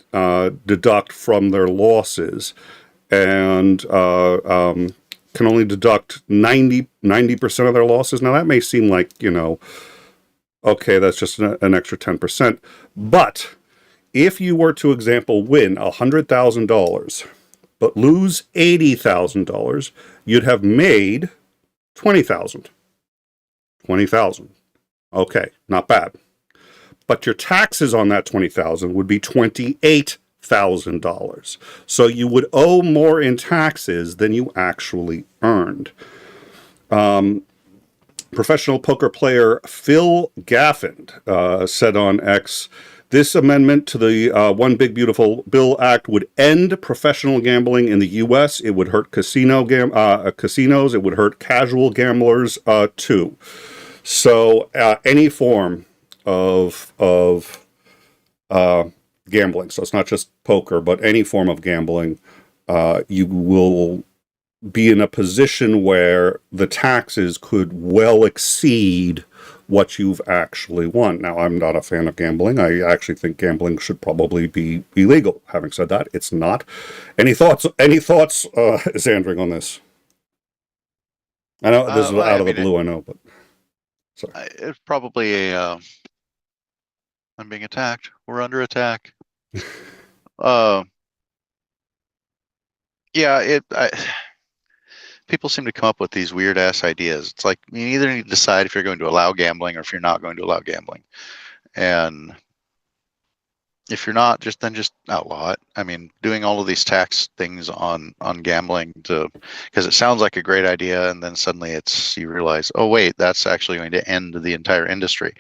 deduct from their losses, and can only deduct 90% of their losses. Now that may seem like, okay, that's just an extra 10%. But if you were to, example, win $100,000, but lose $80,000, you'd have made $20,000. $20,000. Okay, not bad. But your taxes on that $20,000 would be $28,000. So you would owe more in taxes than you actually earned. Professional poker player Phil Gaffin said on X, this amendment to the One Big Beautiful Bill Act would end professional gambling in the U.S. It would hurt casinos. It would hurt casual gamblers too. So any form of gambling, so it's not just poker, but any form of gambling, you will be in a position where the taxes could well exceed what you've actually won. Now, I'm not a fan of gambling. I actually think gambling should probably be illegal. Having said that, it's not. Any thoughts, Zandring, on this? I know this is out of the blue, I know, but sorry. It's probably a, I'm being attacked. We're under attack. Yeah, people seem to come up with these weird ass ideas. It's like you either need to decide if you're going to allow gambling or if you're not going to allow gambling. And if you're not, just outlaw it. I mean, doing all of these tax things on gambling because it sounds like a great idea, and then suddenly you realize, oh wait, that's actually going to end the entire industry.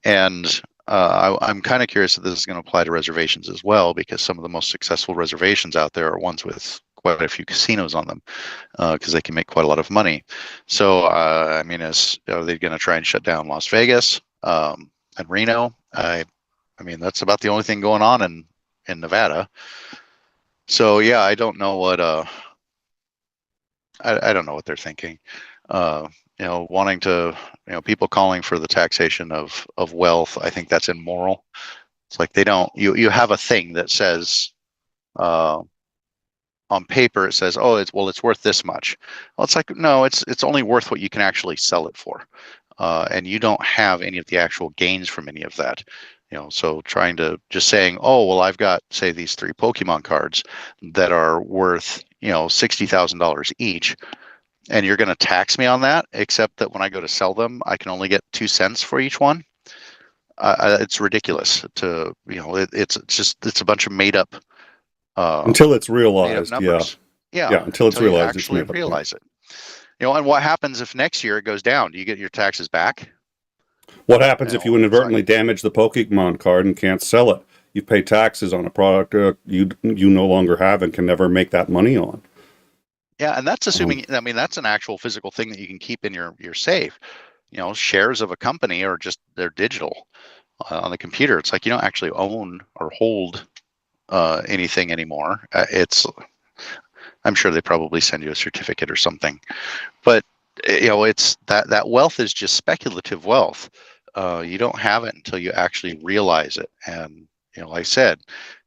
And I'm kind of curious if this is going to apply to reservations as well, because some of the most successful reservations out there are ones with quite a few casinos on them, because they can make quite a lot of money. So, I mean, are they going to try and shut down Las Vegas and Reno? I mean, that's about the only thing going on in Nevada. So, yeah, I don't know what I don't know what they're thinking. Wanting to, people calling for the taxation of wealth. I think that's immoral. It's like you have a thing that says, on paper it says, oh, it's worth this much. Well, it's like, no, it's only worth what you can actually sell it for. And you don't have any of the actual gains from any of that. So trying to just saying, oh, well, I've got, say, these 3 Pokemon cards that are worth, $60,000 each, and you're going to tax me on that, except that when I go to sell them, I can only get 2 cents for each one. It's ridiculous to, it's a bunch of made up. Until it's realized, yeah. Until it's realized, you actually realize it. And what happens if next year it goes down? Do you get your taxes back? What happens if you inadvertently damage the Pokemon card and can't sell it? You pay taxes on a product you no longer have and can never make that money on. Yeah, and that's assuming. I mean, that's an actual physical thing that you can keep in your safe. Shares of a company are they're digital on the computer. It's like you don't actually own or hold anything anymore. I'm sure they probably send you a certificate or something, but it's that wealth is just speculative wealth. You don't have it until you actually realize it. And like I said,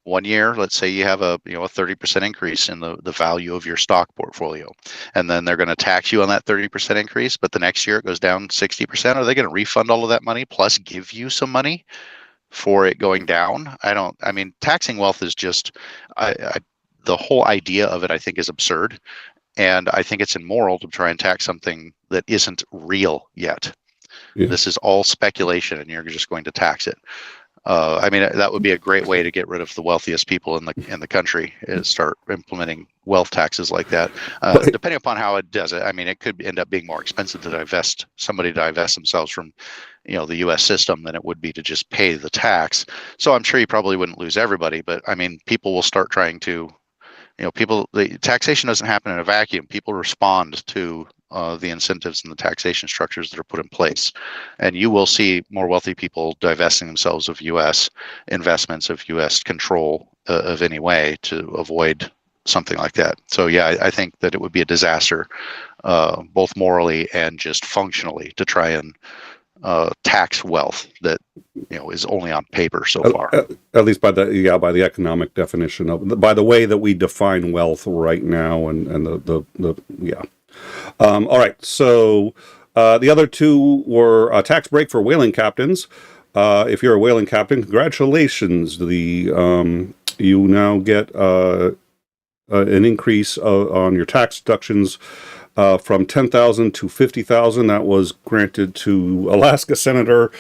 one year, let's say you have a 30% increase in the value of your stock portfolio, and then they're going to tax you on that 30% increase, but the next year it goes down 60%. Are they going to refund all of that money plus give you some money for it going down? I mean, taxing wealth is just, the whole idea of it, I think, is absurd. And I think it's immoral to try and tax something that isn't real yet. Yeah. This is all speculation, and you're just going to tax it. I mean, that would be a great way to get rid of the wealthiest people in the country, is start implementing wealth taxes like that. Depending upon how it does it, I mean, it could end up being more expensive to divest themselves from, the U.S. system than it would be to just pay the tax. So I'm sure you probably wouldn't lose everybody, but I mean, people will start trying to, the taxation doesn't happen in a vacuum. People respond to the incentives and the taxation structures that are put in place. And you will see more wealthy people divesting themselves of U.S. investments, of U.S. control of any way to avoid something like that. So, yeah, I think that it would be a disaster, both morally and just functionally, to try and tax wealth that is only on paper so far. At least by the economic definition of, by the way that we define wealth right now, and the all right. So the other two were a tax break for whaling captains. If you're a whaling captain, congratulations. You now get an increase on your tax deductions from $10,000 to $50,000. That was granted to Alaska Senator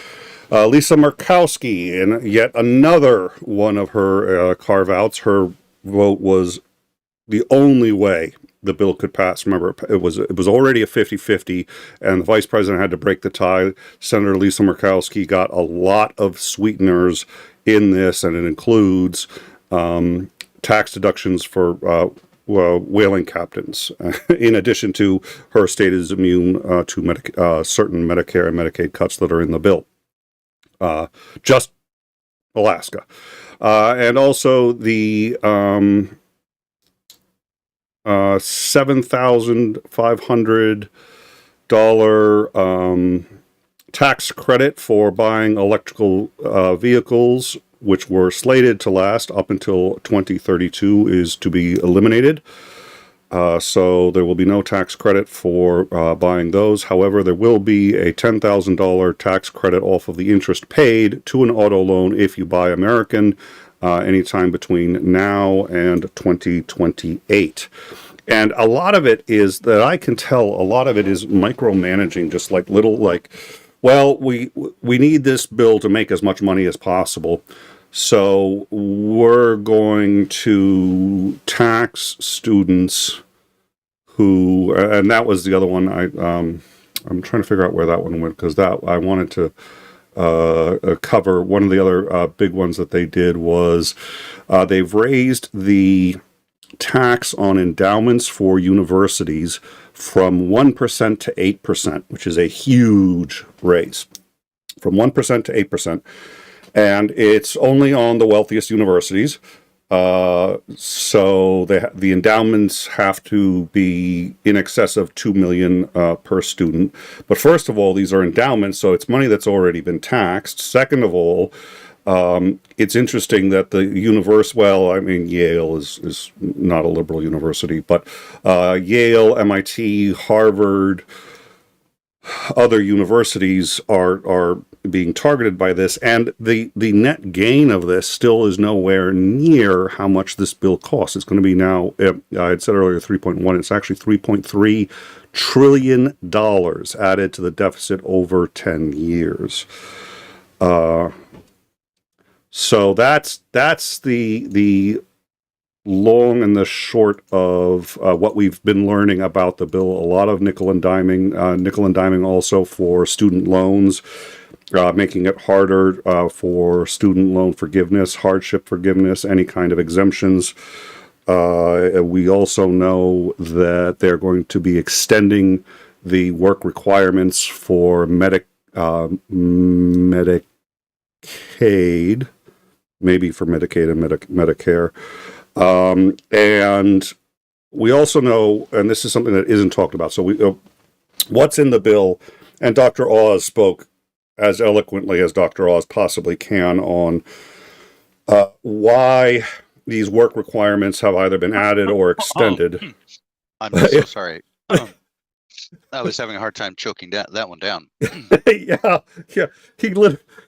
Lisa Murkowski, and yet another one of her carve-outs. Her vote was the only way the bill could pass. Remember, it was already a 50-50, and the vice president had to break the tie. Senator Lisa Murkowski got a lot of sweeteners in this, and it includes tax deductions for whaling captains, in addition to her state is immune to certain Medicare and Medicaid cuts that are in the bill. Just Alaska. And also the $7,500 tax credit for buying electrical vehicles, which were slated to last up until 2032, is to be eliminated. So there will be no tax credit for buying those. However, there will be a $10,000 tax credit off of the interest paid to an auto loan if you buy American anytime between now and 2028. And a lot of it is, that I can tell, a lot of it is micromanaging, just like little, like, well, we need this bill to make as much money as possible, so we're going to tax students who, and that was the other one. I'm trying to figure out where that one went, because that I wanted to cover. One of the other big ones that they did was they've raised the tax on endowments for universities from 1% to 8%, which is a huge raise, from 1% to 8%. And it's only on the wealthiest universities. So the endowments have to be in excess of $2 million per student. But first of all, these are endowments, so it's money that's already been taxed. Second of all, it's interesting that the well, I mean, Yale is not a liberal university, but Yale, MIT, Harvard, other universities are being targeted by this, and the net gain of this still is nowhere near how much this bill costs. It's going to be now, I had said earlier 3.1, it's actually $3.3 trillion added to the deficit over 10 years. So that's the long and the short of what we've been learning about the bill. A lot of nickel and diming also for student loans, making it harder for student loan forgiveness, hardship forgiveness, any kind of exemptions. We also know that they're going to be extending the work requirements for Medicaid, maybe for Medicaid and Medicare. And we also know, and this is something that isn't talked about, so what's in the bill, and Dr. Oz spoke as eloquently as Dr. Oz possibly can on why these work requirements have either been added or extended. I'm so sorry. I was having a hard time choking that one down. Yeah.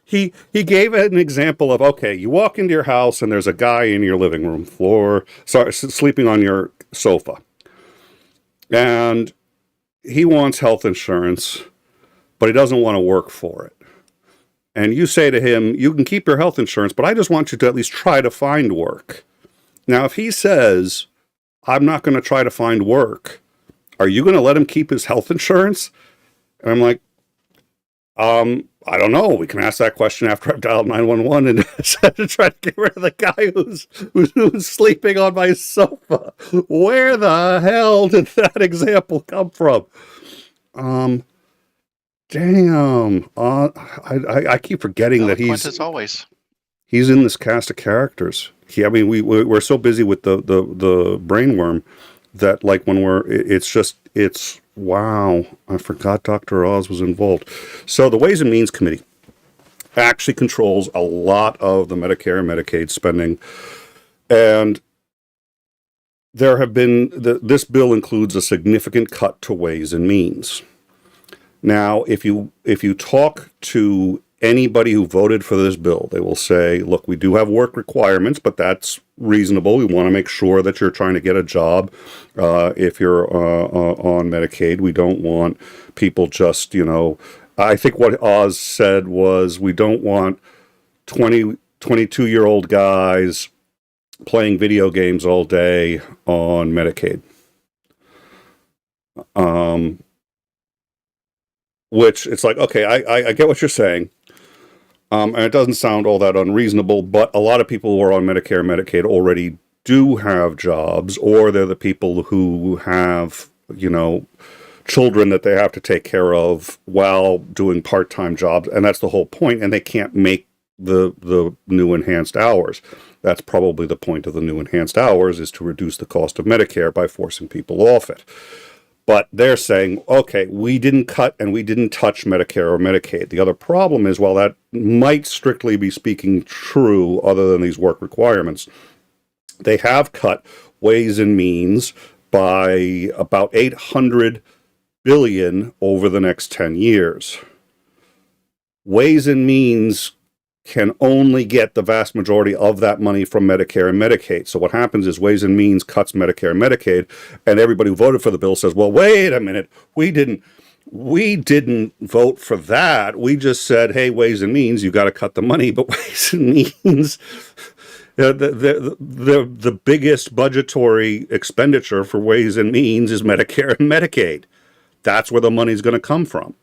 He gave an example of, okay, you walk into your house and there's a guy in your living room floor, sleeping on your sofa. And he wants health insurance, but he doesn't want to work for it. And you say to him, you can keep your health insurance, but I just want you to at least try to find work. Now, if he says, I'm not going to try to find work, are you going to let him keep his health insurance? And I'm like, I don't know. We can ask that question after I've dialed 911 and try to get rid of the guy who's sleeping on my sofa. Where the hell did that example come from? Damn. I keep forgetting that as always. He's in this cast of characters. We're so busy with the brainworm that, like, when it's wow, I forgot Dr. Oz was involved. So the Ways and Means Committee actually controls a lot of the Medicare and Medicaid spending. And there have been, this bill includes a significant cut to Ways and Means. Now, if you talk to anybody who voted for this bill, they will say, look, we do have work requirements, but that's reasonable. We want to make sure that you're trying to get a job. If you're on Medicaid, we don't want people just, I think what Oz said was, we don't want 22-year-old guys playing video games all day on Medicaid. Which, it's like, okay, I get what you're saying. And it doesn't sound all that unreasonable, but a lot of people who are on Medicare and Medicaid already do have jobs, or they're the people who have, children that they have to take care of while doing part-time jobs, and that's the whole point, and they can't make the new enhanced hours. That's probably the point of the new enhanced hours, is to reduce the cost of Medicare by forcing people off it. But they're saying, okay, we didn't cut and we didn't touch Medicare or Medicaid. The other problem is, while that might strictly be speaking true, other than these work requirements, they have cut Ways and Means by about $800 billion over the next 10 years. Ways and Means can only get the vast majority of that money from Medicare and Medicaid. So what happens is Ways and Means cuts Medicare and Medicaid, and everybody who voted for the bill says, well, wait a minute, we didn't vote for that. We just said, hey, Ways and Means, you got to cut the money. But Ways and Means, the biggest budgetary expenditure for Ways and Means is Medicare and Medicaid. That's where the money's going to come from.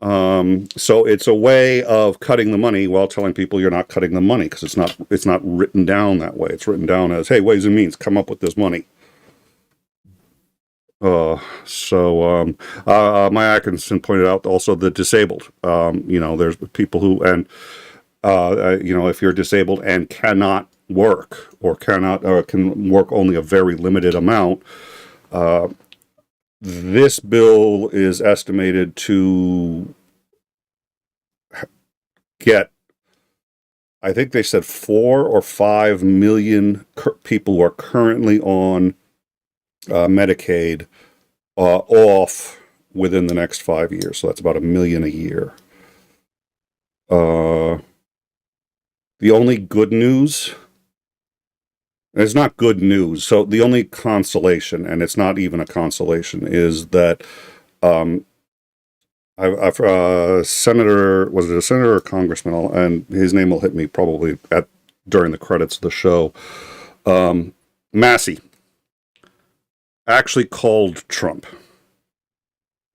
So it's a way of cutting the money while telling people you're not cutting the money, because it's not written down that way. It's written down as, hey, Ways and Means, come up with this money. Maya Atkinson pointed out also the disabled. There's people who, and if you're disabled and cannot work or can work only a very limited amount, this bill is estimated to get, I think they said 4 or 5 million people who are currently on Medicaid off within the next 5 years. So that's about 1 million a year. The only good news, and it's not good news, so the only consolation, and it's not even a consolation, is that Senator, was it a senator or congressman? And his name will hit me probably during the credits of the show. Massey actually called Trump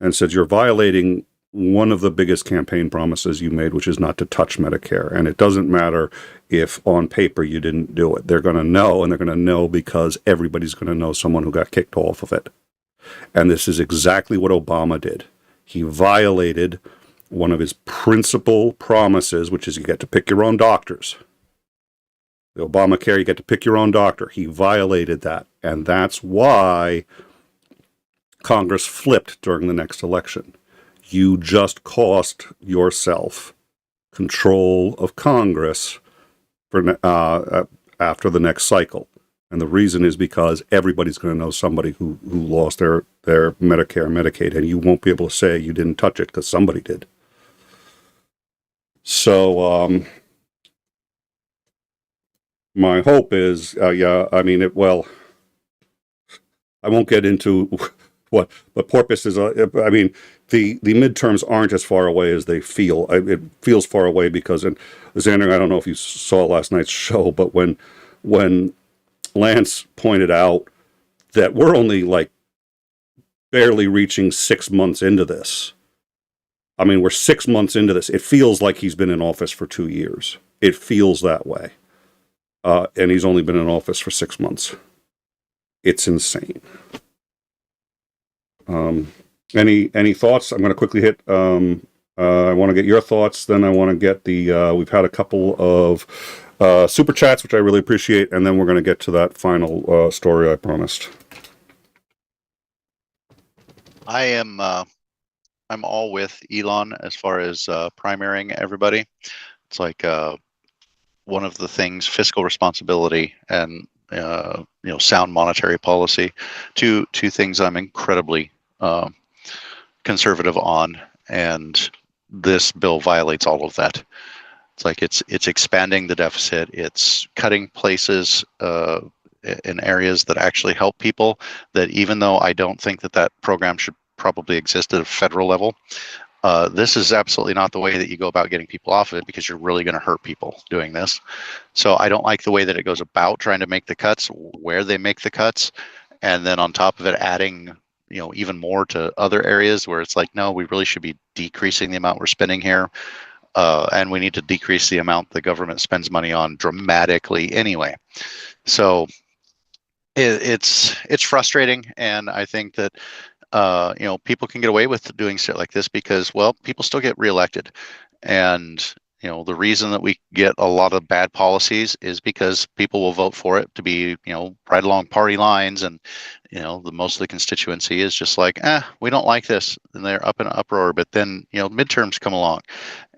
and said, you're violating one of the biggest campaign promises you made, which is not to touch Medicare. And it doesn't matter if on paper you didn't do it. They're going to know, and they're going to know because everybody's going to know someone who got kicked off of it. And this is exactly what Obama did. He violated one of his principal promises, which is you get to pick your own doctors. The Obamacare, you get to pick your own doctor. He violated that. And that's why Congress flipped during the next election. You just cost yourself control of Congress for after the next cycle. And the reason is because everybody's going to know somebody who lost their Medicare and Medicaid, and you won't be able to say you didn't touch it because somebody did. So my hope is, I won't get into what the purpose is. The midterms aren't as far away as they feel. It feels far away because, and Xander, I don't know if you saw last night's show, but when Lance pointed out that we're only like barely reaching 6 months into this. I mean, we're 6 months into this. It feels like he's been in office for 2 years. It feels that way. And he's only been in office for 6 months. It's insane. Any thoughts? I'm going to quickly hit. I want to get your thoughts. Then I want to get we've had a couple of super chats, which I really appreciate, and then we're going to get to that final story I promised. I'm all with Elon as far as primarying everybody. It's like one of the things, fiscal responsibility and sound monetary policy. Two things I'm incredibly conservative on, and this bill violates all of that. It's like it's expanding the deficit. It's cutting places in areas that actually help people. That even though I don't think that program should probably exist at a federal level, this is absolutely not the way that you go about getting people off of it, because you're really going to hurt people doing this. So I don't like the way that it goes about trying to make the cuts, where they make the cuts, and then on top of it adding even more to other areas where it's like, no, we really should be decreasing the amount we're spending here. And we need to decrease the amount the government spends money on dramatically anyway. So it's frustrating, and I think that people can get away with doing shit like this because, well, people still get reelected, and the reason that we get a lot of bad policies is because people will vote for it to be, right along party lines. And, the most of the constituency is just like, we don't like this. And they're up in an uproar. But then, midterms come along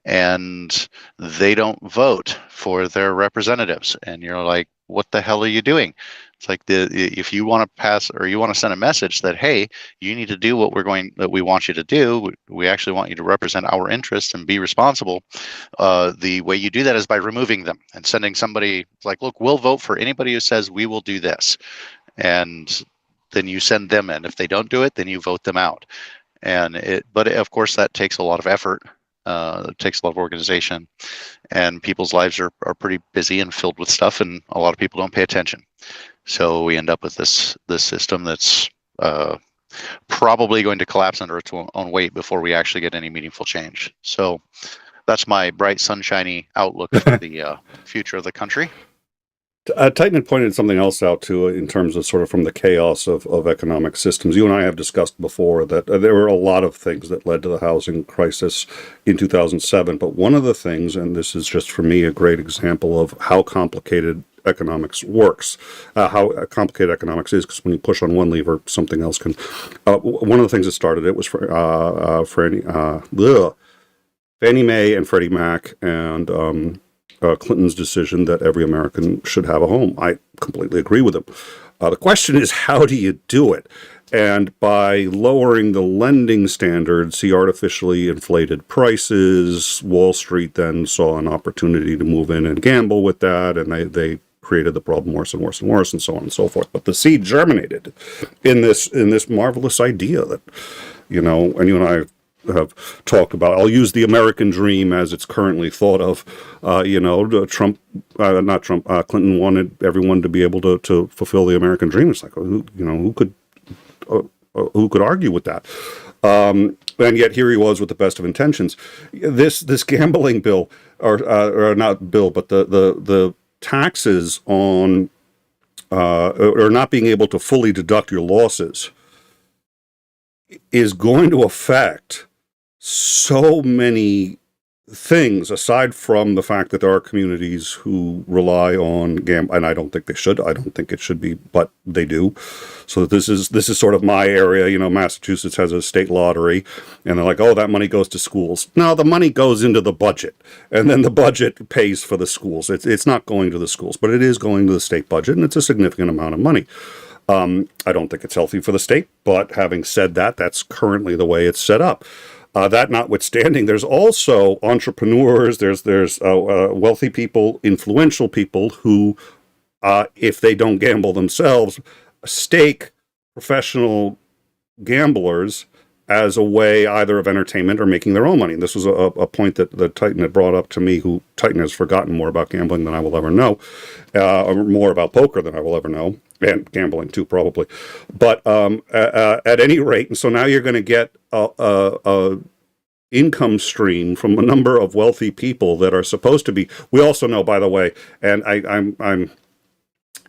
and they don't vote for their representatives. And you're like, what the hell are you doing? It's like if you want to pass or you want to send a message that, hey, you need to do what we want you to do. We actually want you to represent our interests and be responsible. The way you do that is by removing them and sending somebody like, look, we'll vote for anybody who says we will do this. And then you send them in. If they don't do it, then you vote them out. But of course that takes a lot of effort. It takes a lot of organization, and people's lives are pretty busy and filled with stuff, and a lot of people don't pay attention. So we end up with this system that's probably going to collapse under its own weight before we actually get any meaningful change. So that's my bright, sunshiny outlook for the future of the country. Titan had pointed something else out too, in terms of sort of from the chaos of economic systems. You and I have discussed before that there were a lot of things that led to the housing crisis in 2007. But one of the things, and this is just for me a great example of how complicated economics works, how complicated economics is, because when you push on one lever, something else can. One of the things that started it was Fannie Mae and Freddie Mac and Clinton's decision that every American should have a home. I completely agree with him. The question is, how do you do it? And by lowering the lending standards, he artificially inflated prices. Wall Street then saw an opportunity to move in and gamble with that, and they created the problem worse and worse and worse, and so on and so forth. But the seed germinated in this marvelous idea that, and you and I have talked about. I'll use the American dream as it's currently thought of. Clinton wanted everyone to be able to fulfill the American dream. It's like, who could argue with that? And yet here he was with the best of intentions. This gambling bill, or not bill, but the taxes on or not being able to fully deduct your losses is going to affect so many things, aside from the fact that there are communities who rely on gambling, and I don't think they should. I don't think it should be, but they do. So this is sort of my area. Massachusetts has a state lottery, and they're like, oh, that money goes to schools. No, the money goes into the budget, and then the budget pays for the schools. It's not going to the schools, but it is going to the state budget, and it's a significant amount of money. I don't think it's healthy for the state, but having said that, that's currently the way it's set up. That notwithstanding, there's also entrepreneurs, there's wealthy people, influential people who, if they don't gamble themselves, stake professional gamblers as a way either of entertainment or making their own money. And this was a point that Titan had brought up to me, who Titan has forgotten more about gambling than I will ever know, or more about poker than I will ever know, and gambling too, probably. But at any rate, and so now you're going to get a income stream from a number of wealthy people that are supposed to be. We also know, by the way, and I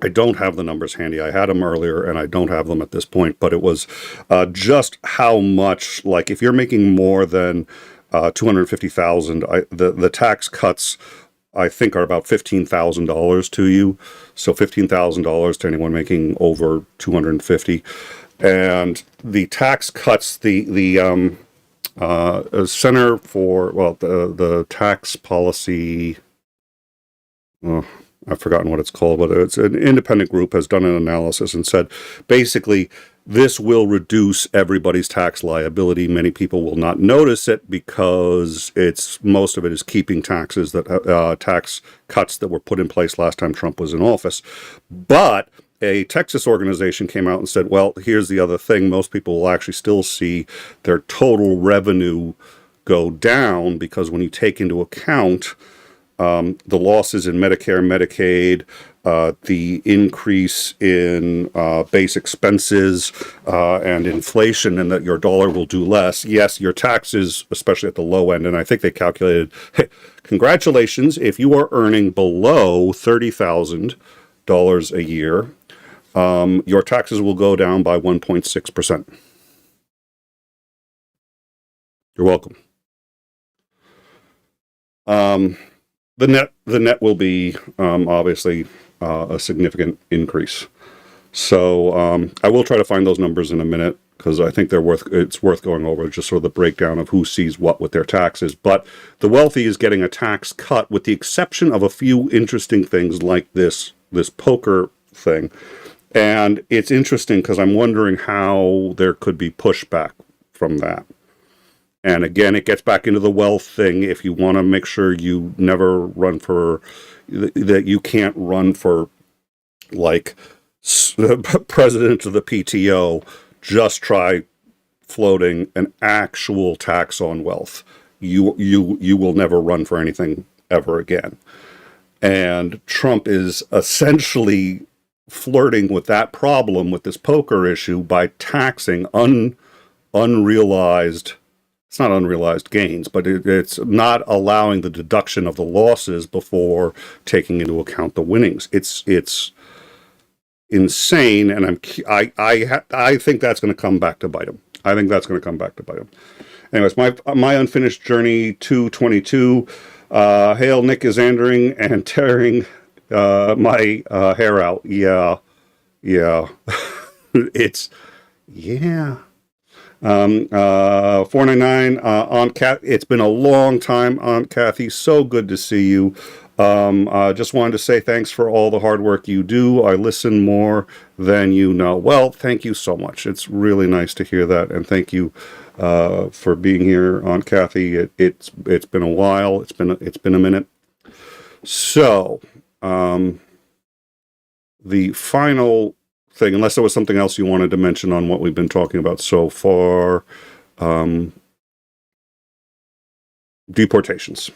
don't have the numbers handy. I had them earlier, and I don't have them at this point. But it was just how much. Like, if you're making more than $250,000, the tax cuts, I think, are about $15,000 to you. So $15,000 to anyone making over $250,000, and the tax cuts, the Center for the tax policy. I've forgotten what it's called, but it's an independent group, has done an analysis and said, basically, this will reduce everybody's tax liability. Many people will not notice it because most of it is keeping taxes tax cuts that were put in place last time Trump was in office. But a Texas organization came out and said, well, here's the other thing. Most people will actually still see their total revenue go down, because when you take into account the losses in Medicare and Medicaid, the increase in base expenses and inflation, and that your dollar will do less. Yes, your taxes, especially at the low end, and I think they calculated, hey, congratulations, if you are earning below $30,000 a year, your taxes will go down by 1.6%. You're welcome. The net will be obviously a significant increase. So I will try to find those numbers in a minute, because I think it's worth going over, just sort of the breakdown of who sees what with their taxes. But the wealthy is getting a tax cut, with the exception of a few interesting things like this poker thing. And it's interesting because I'm wondering how there could be pushback from that. And again, it gets back into the wealth thing. If you want to make sure you never run for, that you can't run for, like, president of the PTO, just try floating an actual tax on wealth. You will never run for anything ever again. And Trump is essentially flirting with that problem with this poker issue by taxing unrealized. It's not unrealized gains, but it's not allowing the deduction of the losses before taking into account the winnings. It's insane, and I think that's going to come back to bite him. I think that's going to come back to bite him. Anyways, my unfinished journey 222. Hail Nick is andering and tearing my hair out. Yeah. It's yeah. 499 Aunt Kat. It's been a long time, Aunt Kathy. So good to see you. Just wanted to say thanks for all the hard work you do. I listen more than you know. Well, thank you so much. It's really nice to hear that, and thank you for being here, Aunt Kathy. It's been a while. It's been a minute. So, the final thing, unless there was something else you wanted to mention on what we've been talking about so far, deportations.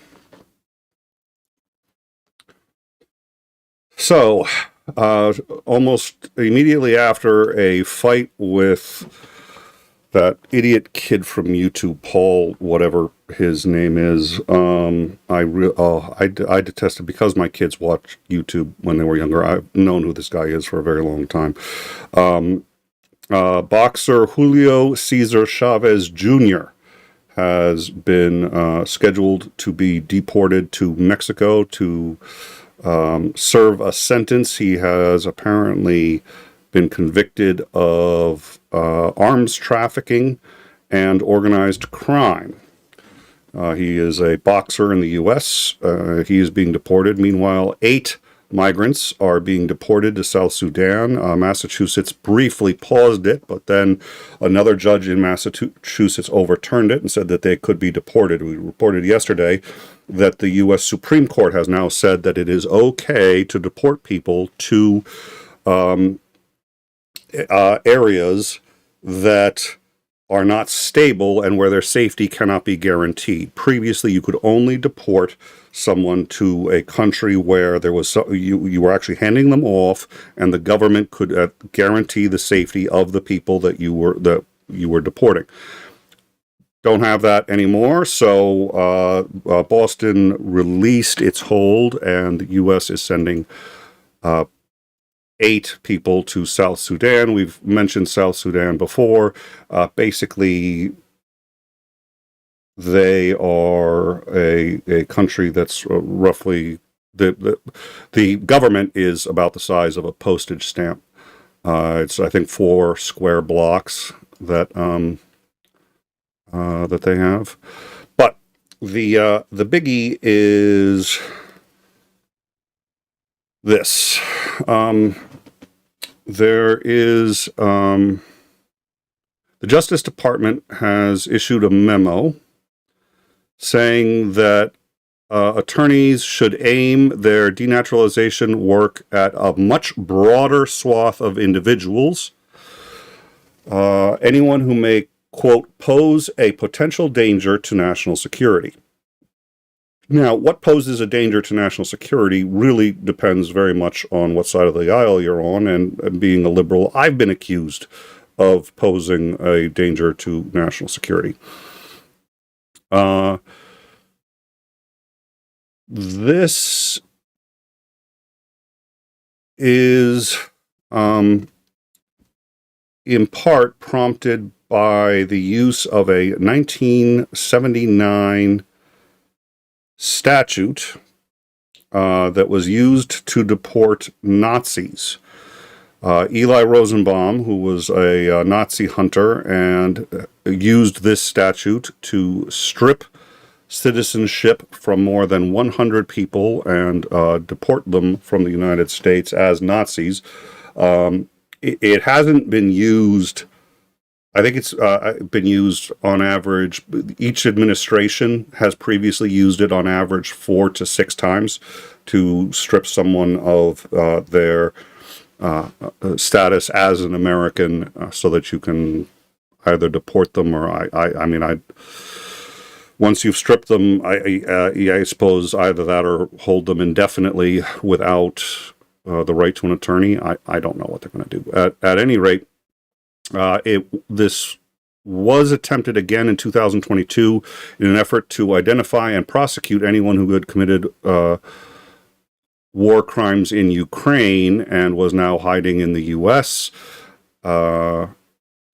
So, almost immediately after a fight with that idiot kid from YouTube, Paul, whatever his name is, I detested, because my kids watched YouTube when they were younger. I've known who this guy is for a very long time. Boxer Julio Cesar Chavez Jr. has been scheduled to be deported to Mexico to serve a sentence. He has apparently been convicted of arms trafficking and organized crime. He is a boxer in the U.S. He is being deported. Meanwhile, 8 migrants are being deported to South Sudan. Massachusetts briefly paused it, but then another judge in Massachusetts overturned it and said that they could be deported. We reported yesterday that the U.S. Supreme Court has now said that it is okay to deport people to areas that are not stable and where their safety cannot be guaranteed. Previously, you could only deport someone to a country where there was you were actually handing them off, and the government could guarantee the safety of the people that you were deporting. Don't have that anymore, so Boston released its hold, and the U.S. is sending 8 people to South Sudan. We've mentioned South Sudan before. Basically, they are a country that's roughly, the government is about the size of a postage stamp. It's, I think, 4 square blocks that that they have. But the biggie is this. There is the Justice Department has issued a memo saying that attorneys should aim their denaturalization work at a much broader swath of individuals. Anyone who may, quote, pose a potential danger to national security. Now, what poses a danger to national security really depends very much on what side of the aisle you're on, and being a liberal, I've been accused of posing a danger to national security. This is in part prompted by the use of a 1979 statute that was used to deport Nazis. Eli Rosenbaum, who was a Nazi hunter, and used this statute to strip citizenship from more than 100 people and deport them from the United States as Nazis. It hasn't been used. I think it's been used on average. Each administration has previously used it on average 4 to 6 times to strip someone of their status as an American, so that you can either deport them or once you've stripped them, I suppose either that or hold them indefinitely without the right to an attorney. I don't know what they're going to do. At any rate, this was attempted again in 2022 in an effort to identify and prosecute anyone who had committed war crimes in Ukraine and was now hiding in the U.S. In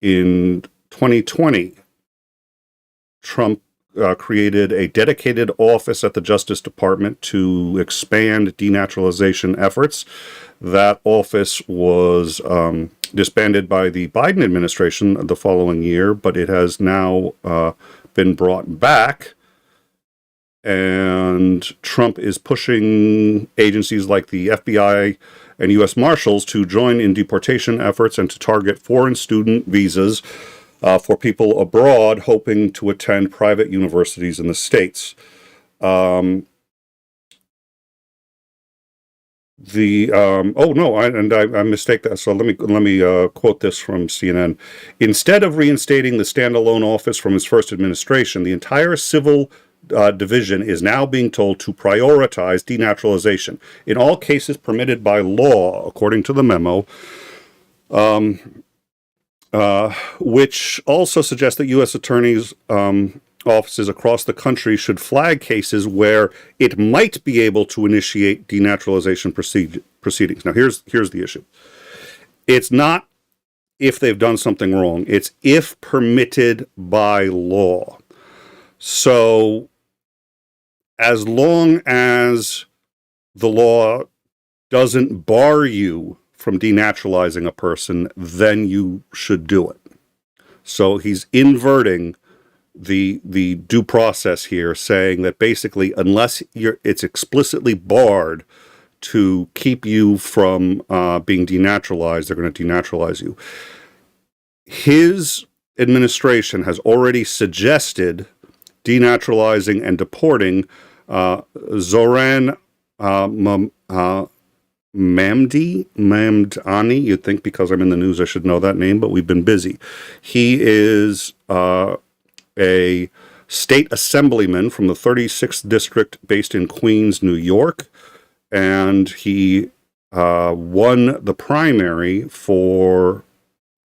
2020, Trump created a dedicated office at the Justice Department to expand denaturalization efforts. That office was disbanded by the Biden administration the following year, but it has now been brought back. And Trump is pushing agencies like the FBI and U.S. Marshals to join in deportation efforts and to target foreign student visas for people abroad hoping to attend private universities in the States. I mistake that. So let me quote this from CNN. Instead of reinstating the standalone office from his first administration, the entire civil division is now being told to prioritize denaturalization in all cases permitted by law, according to the memo, which also suggests that U.S. attorneys' offices across the country should flag cases where it might be able to initiate denaturalization proceedings. Now, here's the issue. It's not if they've done something wrong. It's if permitted by law. So, as long as the law doesn't bar you from denaturalizing a person, then you should do it. So he's inverting the due process here, saying that basically, unless it's explicitly barred to keep you from being denaturalized, they're going to denaturalize you. His administration has already suggested denaturalizing and deporting Zoran Mamdani. You'd think because I'm in the news I should know that name, but we've been busy. He is a state assemblyman from the 36th district based in Queens, New York, and he won the primary for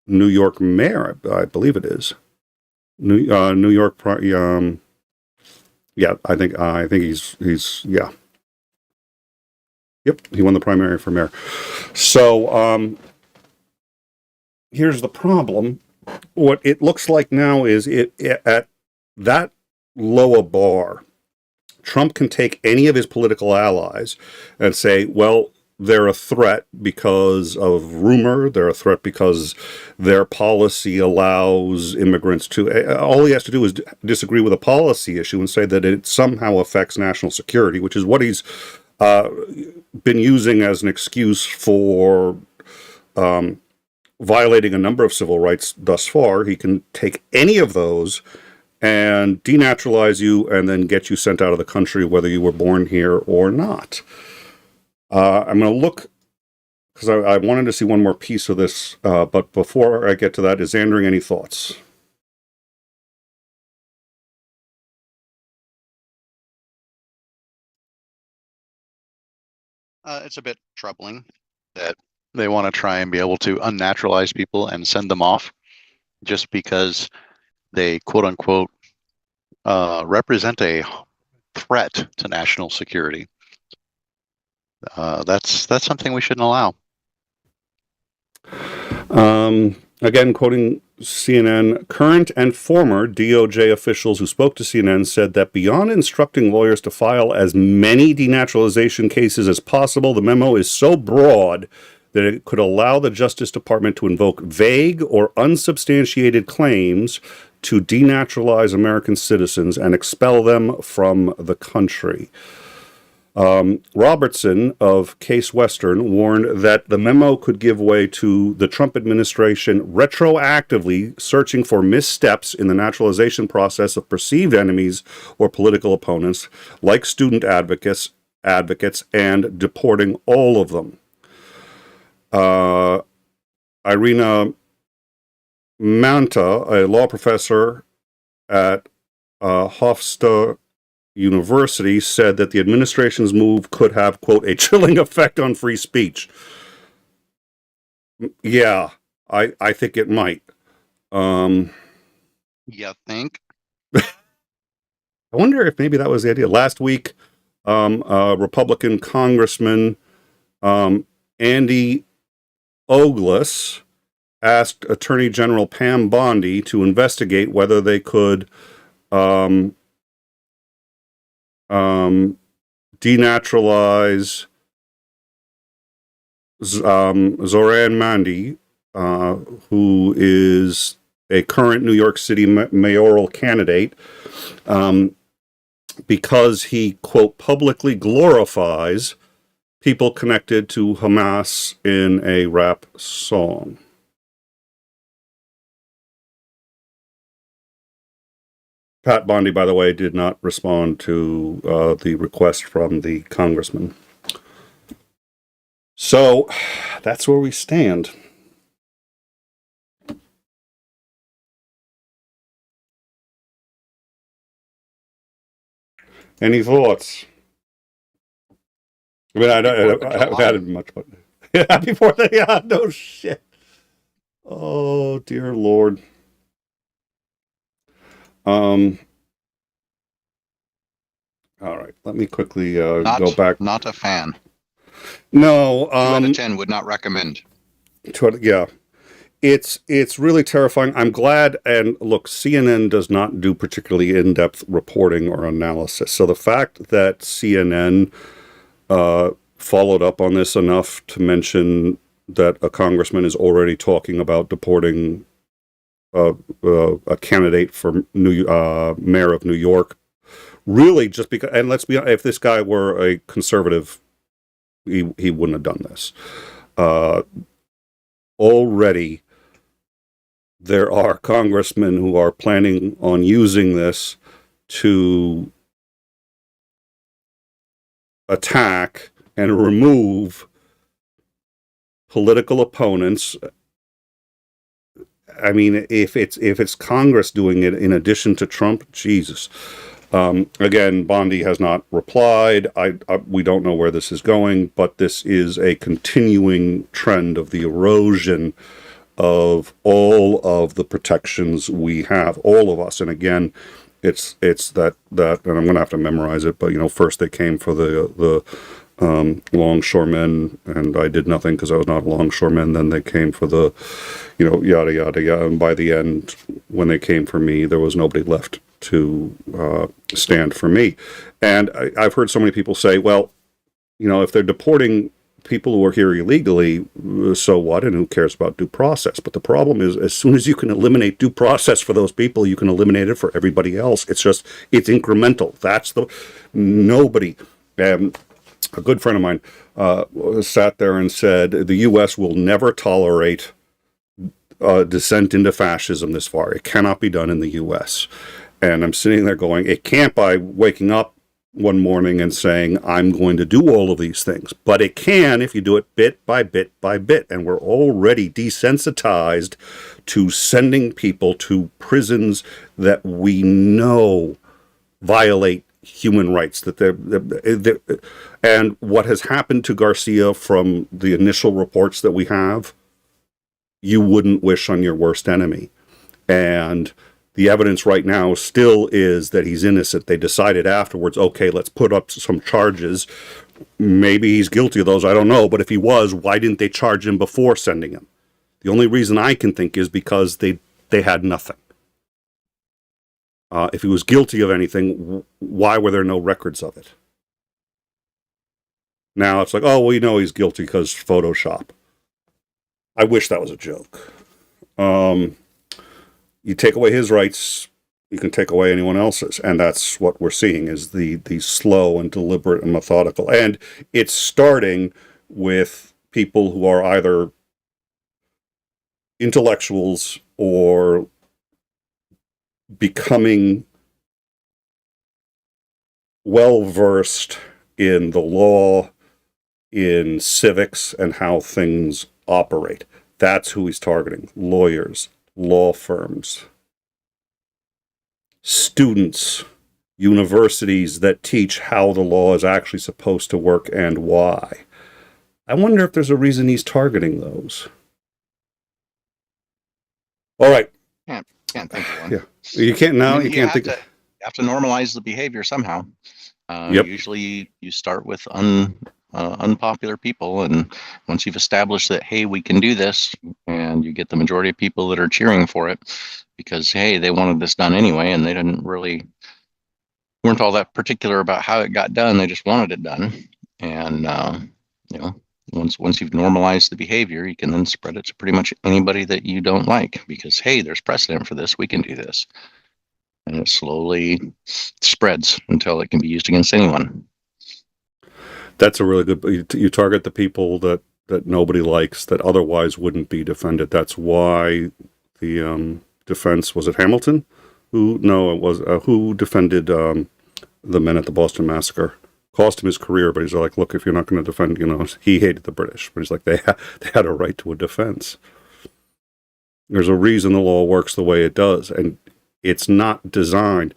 New York mayor, I believe it is. New York, yeah, I think he's yeah. Yep, he won the primary for mayor. So here's the problem. What it looks like now is at that lower bar, Trump can take any of his political allies and say, well, they're a threat because of rumor. They're a threat because their policy allows immigrants to... All he has to do is disagree with a policy issue and say that it somehow affects national security, which is what he's been using as an excuse for violating a number of civil rights thus far. He can take any of those and denaturalize you and then get you sent out of the country, whether you were born here or not. I'm going to look, because I wanted to see one more piece of this, but before I get to that, is Andrew, any thoughts? It's a bit troubling that they want to try and be able to unnaturalize people and send them off just because they, quote unquote, represent a threat to national security. That's something we shouldn't allow. Again, quoting CNN, current and former DOJ officials who spoke to CNN said that beyond instructing lawyers to file as many denaturalization cases as possible, the memo is so broad that it could allow the Justice Department to invoke vague or unsubstantiated claims to denaturalize American citizens and expel them from the country. Robertson of Case Western warned that the memo could give way to the Trump administration retroactively searching for missteps in the naturalization process of perceived enemies or political opponents, like student advocates, and deporting all of them. Irina Manta, a law professor at Hofstra University, said that the administration's move could have, quote, a chilling effect on free speech. Yeah, I think it might. You think? I wonder if maybe that was the idea. Last week, Republican Congressman Andy Ogles asked Attorney General Pam Bondi to investigate whether they could denaturalize Zoran Mandi, who is a current New York City mayoral candidate, because he, quote, publicly glorifies people connected to Hamas in a rap song. Pat Bondi, by the way, did not respond to the request from the congressman. So that's where we stand. Any thoughts? I mean, I haven't added much, but happy 4th. Yeah, no shit. Oh, dear Lord. All right, let me quickly go back. Not a fan. No, 2 out of 10 would not recommend. Yeah, it's really terrifying. I'm glad, and look, CNN does not do particularly in-depth reporting or analysis. So the fact that CNN followed up on this enough to mention that a congressman is already talking about deporting a candidate for mayor of New York, really just because, and let's be honest, if this guy were a conservative, he wouldn't have done this. Already there are congressmen who are planning on using this to attack and remove political opponents. I mean, if it's Congress doing it in addition to Trump, Jesus. Again, Bondi has not replied. We don't know where this is going, but this is a continuing trend of the erosion of all of the protections we have, all of us. And again, it's that, and I'm going to have to memorize it, but first they came for the longshoremen, and I did nothing because I was not a longshoreman. Then they came for the, yada, yada, yada. And by the end, when they came for me, there was nobody left to stand for me. And I've heard so many people say, well, if they're deporting people who are here illegally, so what? And who cares about due process? But the problem is, as soon as you can eliminate due process for those people, you can eliminate it for everybody else. It's incremental. That's nobody. A good friend of mine sat there and said, the U.S. will never tolerate descent into fascism this far. It cannot be done in the U.S. And I'm sitting there going, it can't by waking up one morning and saying, I'm going to do all of these things. But it can if you do it bit by bit by bit. And we're already desensitized to sending people to prisons that we know violate human rights. And what has happened to Garcia from the initial reports that we have, you wouldn't wish on your worst enemy. And the evidence right now still is that he's innocent. They decided afterwards, okay, let's put up some charges. Maybe he's guilty of those, I don't know. But if he was, why didn't they charge him before sending him? The only reason I can think is because they they had nothing. If he was guilty of anything, why were there no records of it? Now it's like, oh, we know he's guilty because Photoshop. I wish that was a joke. You take away his rights, you can take away anyone else's. And that's what we're seeing, is the slow and deliberate and methodical. And it's starting with people who are either intellectuals or becoming well-versed in the law, in civics, and how things operate. That's who he's targeting. Lawyers, law firms, students, universities that teach how the law is actually supposed to work and why. I wonder if there's a reason he's targeting those. All right. Can't think of one. Yeah. You can't now. I mean, you can't think. You have to normalize the behavior somehow. Yep. Usually you start with unpopular people, and once you've established that, hey, we can do this, and you get the majority of people that are cheering for it because, hey, they wanted this done anyway, and they weren't all that particular about how it got done. They just wanted it done. And once you've normalized the behavior, you can then spread it to pretty much anybody that you don't like, because, hey, there's precedent for this, we can do this. And it slowly spreads until it can be used against anyone. That's a really good. You target the people that nobody likes, that otherwise wouldn't be defended. That's why the defense, was it Hamilton? Who defended the men at the Boston Massacre? Cost him his career, but he's like, look, if you're not going to defend, he hated the British, but he's like, they had a right to a defense. There's a reason the law works the way it does, and it's not designed.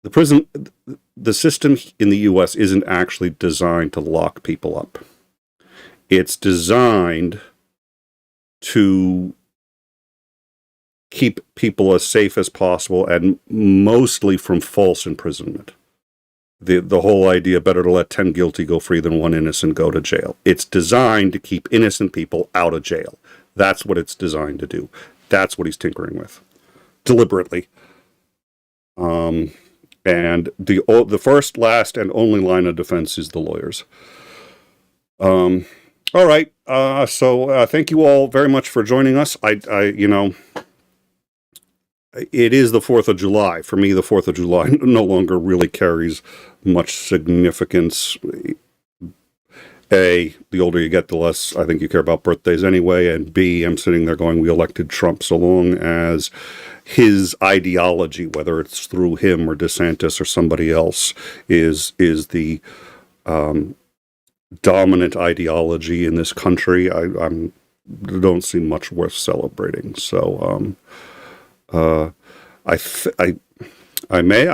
The system in the U.S. isn't actually designed to lock people up. It's designed to keep people as safe as possible, and mostly from false imprisonment. The whole idea, better to let 10 guilty go free than one innocent go to jail. It's designed to keep innocent people out of jail. That's what it's designed to do. That's what he's tinkering with, deliberately. And the first, last, and only line of defense is the lawyers. All right. So thank you all very much for joining us. It is the 4th of July. For me, the 4th of July no longer really carries much significance. A, the older you get, the less I think you care about birthdays anyway. And B, I'm sitting there going, we elected Trump, so long as his ideology, whether it's through him or DeSantis or somebody else, is the dominant ideology in this country, I don't see much worth celebrating. So I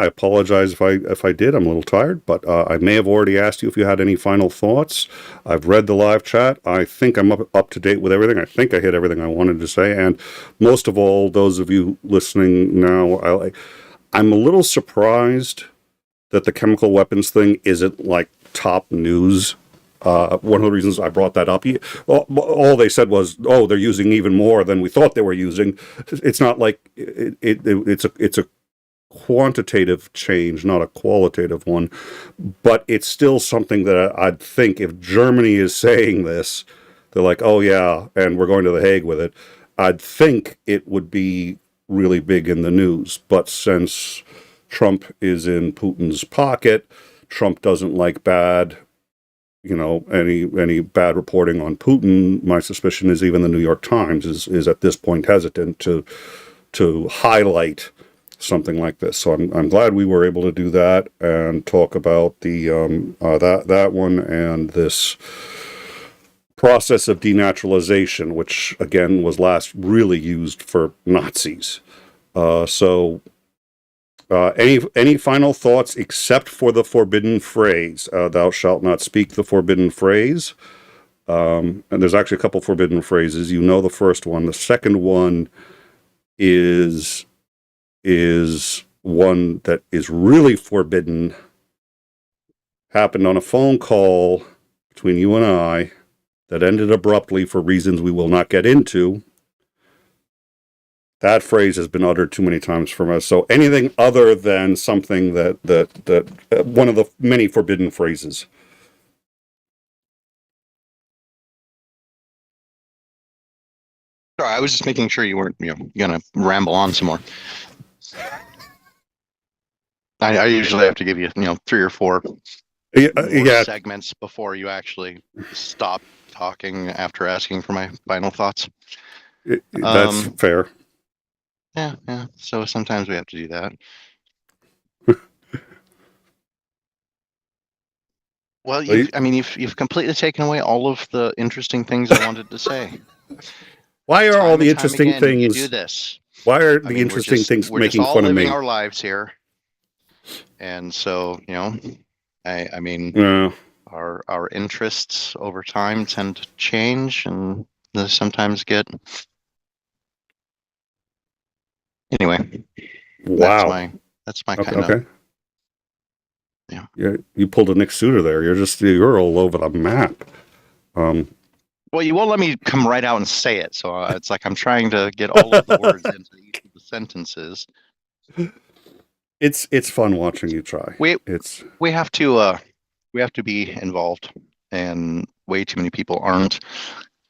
apologize if I did. I'm a little tired, but I may have already asked you if you had any final thoughts. I've read the live chat. I think I'm up to date with everything. I think I hit everything I wanted to say. And most of all, those of you listening now, I'm a little surprised that the chemical weapons thing isn't like top news. One of the reasons I brought that up, all they said was, "Oh, they're using even more than we thought they were using." It's not like it's a quantitative change, not a qualitative one, but it's still something that I'd think if Germany is saying this, they're like, "Oh yeah, and we're going to The Hague with it." I'd think it would be really big in the news, but since Trump is in Putin's pocket, Trump doesn't like any bad reporting on Putin. My suspicion is even the New York Times is at this point hesitant to highlight something like this. So I'm glad we were able to do that and talk about the that one and this process of denaturalization, which again was last really used for Nazis. Any final thoughts except for the forbidden phrase, thou shalt not speak the forbidden phrase? And there's actually a couple forbidden phrases. The first one. The second one is one that is really forbidden. Happened on a phone call between you and I that ended abruptly for reasons we will not get into. That phrase has been uttered too many times from us. So anything other than something that one of the many forbidden phrases. Sorry, I was just making sure you weren't, gonna ramble on some more. I usually have to give you, 3 or 4 Yeah, segments before you actually stop talking after asking for my final thoughts. that's fair. Yeah. So sometimes we have to do that. Well, you've completely taken away all of the interesting things I wanted to say. Why are all the Time and time interesting again, things? you do this. Why are the interesting things we're making just all fun of me? living our lives here, and so I mean, Yeah. our interests over time tend to change, and they sometimes get. Anyway, Wow. that's my Okay. kind of. Yeah. You pulled a Nick Suter there. You're all over the map. Well, you won't let me come right out and say it, so it's like I'm trying to get all of the words into each of the sentences. It's fun watching you try. We have to be involved, and way too many people aren't.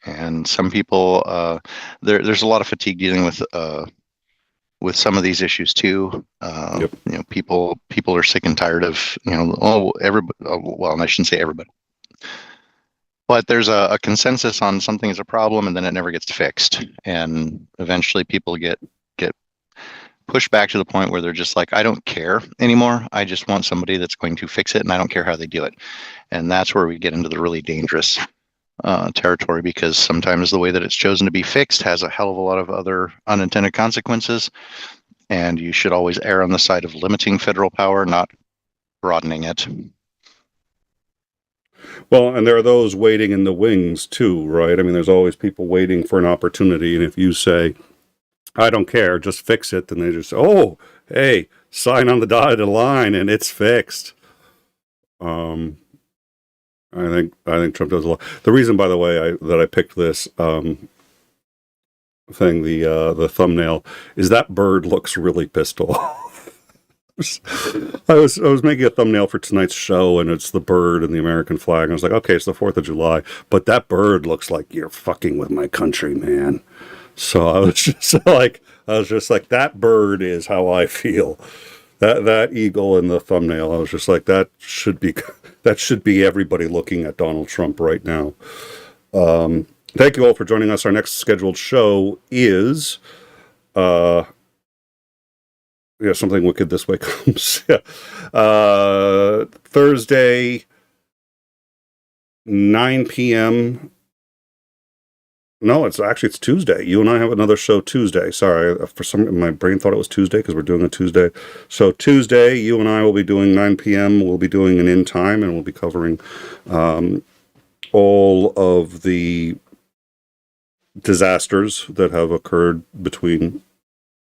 And some people, there's a lot of fatigue dealing with some of these issues too. Yep. People are sick and tired of everybody. Well, I shouldn't say everybody, but there's a consensus on something is a problem, and then it never gets fixed, and eventually people get pushed back to the point where they're just like, I don't care anymore. I just want somebody that's going to fix it, and I don't care how they do it. And that's where we get into the really dangerous territory, because sometimes the way that it's chosen to be fixed has a hell of a lot of other unintended consequences, and you should always err on the side of limiting federal power, not broadening it. Well, and there are those waiting in the wings too, right? I mean, there's always people waiting for an opportunity, and if you say, I don't care, just fix it, then they just say, oh, hey, sign on the dotted line and it's fixed. I think Trump does a lot. The reason, by the way, that I picked this thing, the thumbnail, is that bird looks really pissed off. I was making a thumbnail for tonight's show, and it's the bird and the American flag. And I was like, okay, it's the 4th of July, but that bird looks like you're fucking with my country, man. So I was just like, that bird is how I feel. That eagle in the thumbnail, I was just like, that should be everybody looking at Donald Trump right now. Thank you all for joining us. Our next scheduled show is, something wicked this way comes. Thursday, 9 p.m. No, it's Tuesday. You and I have another show Tuesday. Sorry, for some my brain thought it was Tuesday because we're doing a Tuesday. So Tuesday, you and I will be doing 9 p.m. We'll be doing an in time, and we'll be covering all of the disasters that have occurred between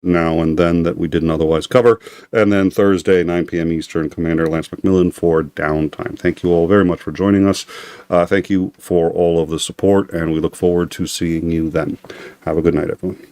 now and then that we didn't otherwise cover. And then Thursday, 9 p.m. Eastern, Commander Lance McMillan for Downtime. Thank you all very much for joining us. Thank you for all of the support, and we look forward to seeing you then. Have a good night, everyone.